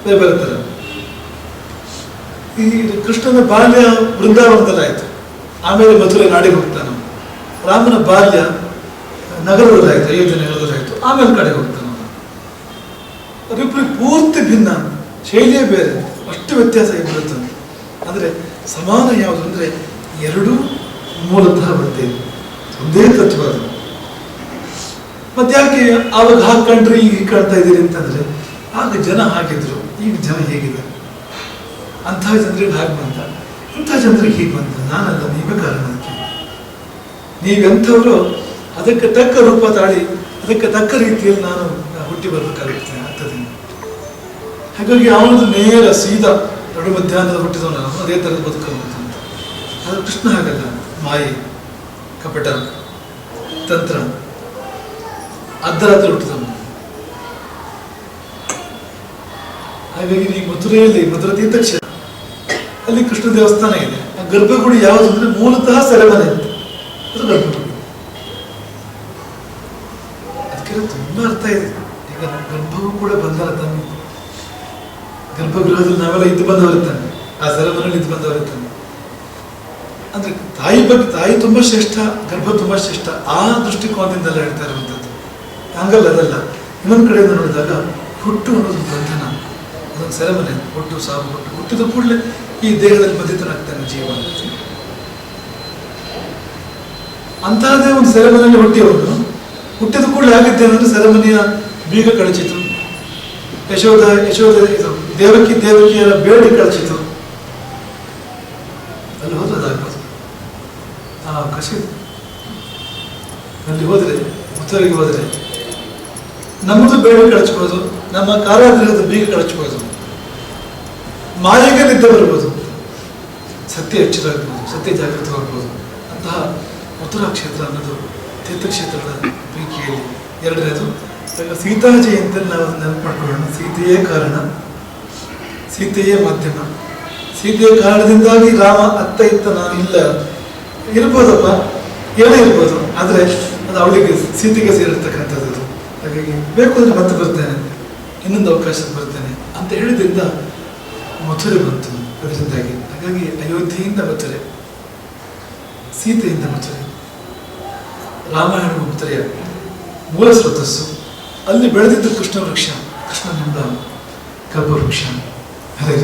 ಬೇರೆ ಬರ್ತಾರೆ. ಈ ಕೃಷ್ಣನ ಬಾಲ್ಯ ವೃಂದಾವನದಲ್ಲಾಯ್ತು, ಆಮೇಲೆ ಮಥುರೆ ನಾಡಿಗೆ ಹೋಗ್ತಾನೆ. ರಾಮನ ಬಾಲ್ಯ ನಗರದಲ್ಲಾಯ್ತು, ಅಯೋಧ್ಯ ನಗರದಲ್ಲಾಯ್ತು, ಆಮೇಲೆ ಕಡೆಗೆ ಹೋಗ್ತಾನೆ. ಅವರಿಬ್ಬರಿಗೆ ಪೂರ್ತಿ ಭಿನ್ನ, ಶೈಲಿಯೇ ಬೇರೆ, ಅಷ್ಟು ವ್ಯತ್ಯಾಸ ಇರುತ್ತೆ. ಅಂದ್ರೆ ಸಮಾನ ಯಾವುದು ಅಂದ್ರೆ ಎರಡೂ ಮೂಲತಃ ಒಂದೇ, ಒಂದೇ ತತ್ವ ಅದು. ಮತ್ತೆ ಯಾಕೆ ಆವಾಗ ಹಾಗೆ ಕಂಡ್ರೆ ಈಗ ಕಾಣ್ತಾ ಇದ್ದೀರಿ ಅಂತಂದ್ರೆ, ಆಗ ಜನ ಹಾಗಿದ್ರು, ಈಗ ಜನ ಹೇಗಿದೆ. ಅಂತಹ ಜನರಿಗೆ ಹಾಗೆ ಬಂದ, ಇಂಥ ಜನರಿಗೆ ಹೀಗೆ ಬಂದ. ನಾನಲ್ಲ, ನೀವೇ ಕಾರಣ. ಅದಕ್ಕೆ ನೀವೆಂಥವರು ಅದಕ್ಕೆ ತಕ್ಕ ರೂಪ ತಾಳಿ, ಅದಕ್ಕೆ ತಕ್ಕ ರೀತಿಯಲ್ಲಿ ನಾನು ಹುಟ್ಟಿ ಬರಬೇಕಾಗುತ್ತೆ ಆಗ್ತದೆ. ಹಾಗಾಗಿ ಅವನದು ನೇರ ಸೀದಾ ನಡು ಮಧ್ಯಾಹ್ನದ ಹುಟ್ಟಿದವನು, ಅದೇ ಥರದ ಬದುಕಬಹುದು ಅಂತ. ಆದರೆ ಕೃಷ್ಣ ಹಾಗಲ್ಲ, ಮಾಯೆ, ಕಪಟ, ತಂತ್ರ, ಅರ್ಧರಾತ್ರಿ ಹುಟ್ಟಿದವನು. ಹಾಗಾಗಿ ಈ ಮಥುರೆಯಲ್ಲಿ, ಮಧುರ ತೀರ್ಥಕ್ಷೇತ್ರ, ಅಲ್ಲಿ ಕೃಷ್ಣ ದೇವಸ್ಥಾನ ಇದೆ. ಆ ಗರ್ಭಗುಡಿ ಯಾವುದು ಅಂದ್ರೆ ಮೂಲತಃ ಸೆರೆಮನೆ ಅಂತ, ಅದು ಗರ್ಭಗುಡಿ. ಅದಕ್ಕೆ ತುಂಬಾ ಅರ್ಥ ಇದೆ. ಈಗ ಗರ್ಭವೂ ಕೂಡ ಬಂಧನ ತಾನೆ, ಗರ್ಭಗೃಹದಲ್ಲಿ ನಾವೆಲ್ಲ ಇದ್ದು ಬಂದವರಿರ್ತಾನೆ, ಆ ಸೆರೆಮನೆಯಲ್ಲಿ ಇದ್ದು ಬಂದವರಿರ್ತಾನೆ. ಅಂದ್ರೆ ತಾಯಿ ಬಗ್ಗೆ, ತಾಯಿ ತುಂಬಾ ಶ್ರೇಷ್ಠ, ಗರ್ಭ ತುಂಬಾ ಶ್ರೇಷ್ಠ, ಆ ದೃಷ್ಟಿಕೋನದಿಂದೆಲ್ಲ ಹೇಳ್ತಾ ಇರುವಂಥದ್ದು. ಹಂಗಲ್ಲ, ಅದಲ್ಲ. ಇನ್ನೊಂದು ಕಡೆಯಿಂದ ನೋಡಿದಾಗ ಹುಟ್ಟು ಅನ್ನೋದು ಬಂಧನ, ಅದೊಂದು ಸೆರೆಮನೆ. ಹುಟ್ಟು ಸಾವು, ಹುಟ್ಟಿದ ಕೂಡಲೇ ಈ ದೇಹದಲ್ಲಿ ಬಂಧಿತನಾಗ್ತಾನೆ ಜೀವ. ಅಂತಹದೇ ಒಂದು ಸೆರೆಮನೆಯಲ್ಲಿ ಹುಟ್ಟಿಯವನು, ಹುಟ್ಟಿದ ಕೂಡಲೇ ಆಗಿದ್ದೇನೆಂದ್ರೆ ಸೆರೆಮನೆಯ ಬೀಗ ಕಳಚಿತು, ಯಶೋಧ ಇದು ದೇವಕಿಯರ ಬೇಡಿ ಕಳಚಿತು. ಅಲ್ಲಿ ಹೋದ್ರೆ ಅದಾಗ್ಬೋದು. ಅಲ್ಲಿ ಹೋದ್ರೆ, ಮಥುರೆಗೆ ಹೋದ್ರೆ ನಮ್ಮದು ಬೇಡ ಕಳಚ್ಬೋದು, ನಮ್ಮ ಕಾರಾಗೃಹದ ಬೀಗ ಕಳಚ್ಬೋದು, ಮಾಯೆಗೆ ನಿದ್ದೆ ಬರ್ಬೋದು, ಸತ್ಯ ಎಚ್ಚರಾಗ್ಬೋದು, ಸತ್ಯ ಜಾಗೃತವಾಗ್ಬೋದು. ಅಂತಹ ಮಥುರಾ ಕ್ಷೇತ್ರ ಅನ್ನೋದು ತೀರ್ಥಕ್ಷೇತ್ರಗಳ ಪೈಕಿಯಲ್ಲಿ ಎರಡನೇದು. ಸೀತಾ ಜಯಂತಿಯಲ್ಲಿ ನಾವು ಅದನ್ನು ನೆನಪು ಮಾಡ್ಕೊಳ್ಳೋಣ. ಸೀತೆಯೇ ಕಾರಣ, ಸೀತೆಯೇ ಮಾಧ್ಯಮ, ಸೀತೆಯ ಕಾರಣದಿಂದಾಗಿ ರಾಮ ಅತ್ತ ಇತ್ತ ನಾನು ಇಲ್ಲ ಇರ್ಬೋದಪ್ಪ, ಏನೇ ಇರ್ಬೋದು, ಆದರೆ ಅದು ಅವಳಿಗೆ ಸೀತೆಗೆ ಸೇರಿರ್ತಕ್ಕಂಥದ್ದು. ಹಾಗಾಗಿ ಬೇಕು ಅಂದರೆ ಮತ್ತೆ ಬರ್ತೇನೆ, ಇನ್ನೊಂದು ಅವಕಾಶ ಬರ್ತೇನೆ ಅಂತ ಹೇಳಿದ್ರಿಂದ ಮಥುರೆ ಬಂತು ಅದರಿಂದಾಗಿ. ಹಾಗಾಗಿ ಅಯೋಧ್ಯೆಯಿಂದ ಮಥುರೆ, ಸೀತೆಯಿಂದ ಮಥುರೆ, ರಾಮಾಯಣ ಮಥುರೆಯ ಮೂಲ ಸ್ರೋತಸ್ಸು. ಅಲ್ಲಿ ಬೆಳೆದಿದ್ದು ಕೃಷ್ಣ ವೃಕ್ಷ, ಕೃಷ್ಣನಿಂದ ಕಲ್ಪ ವೃಕ್ಷ. ಹರೇ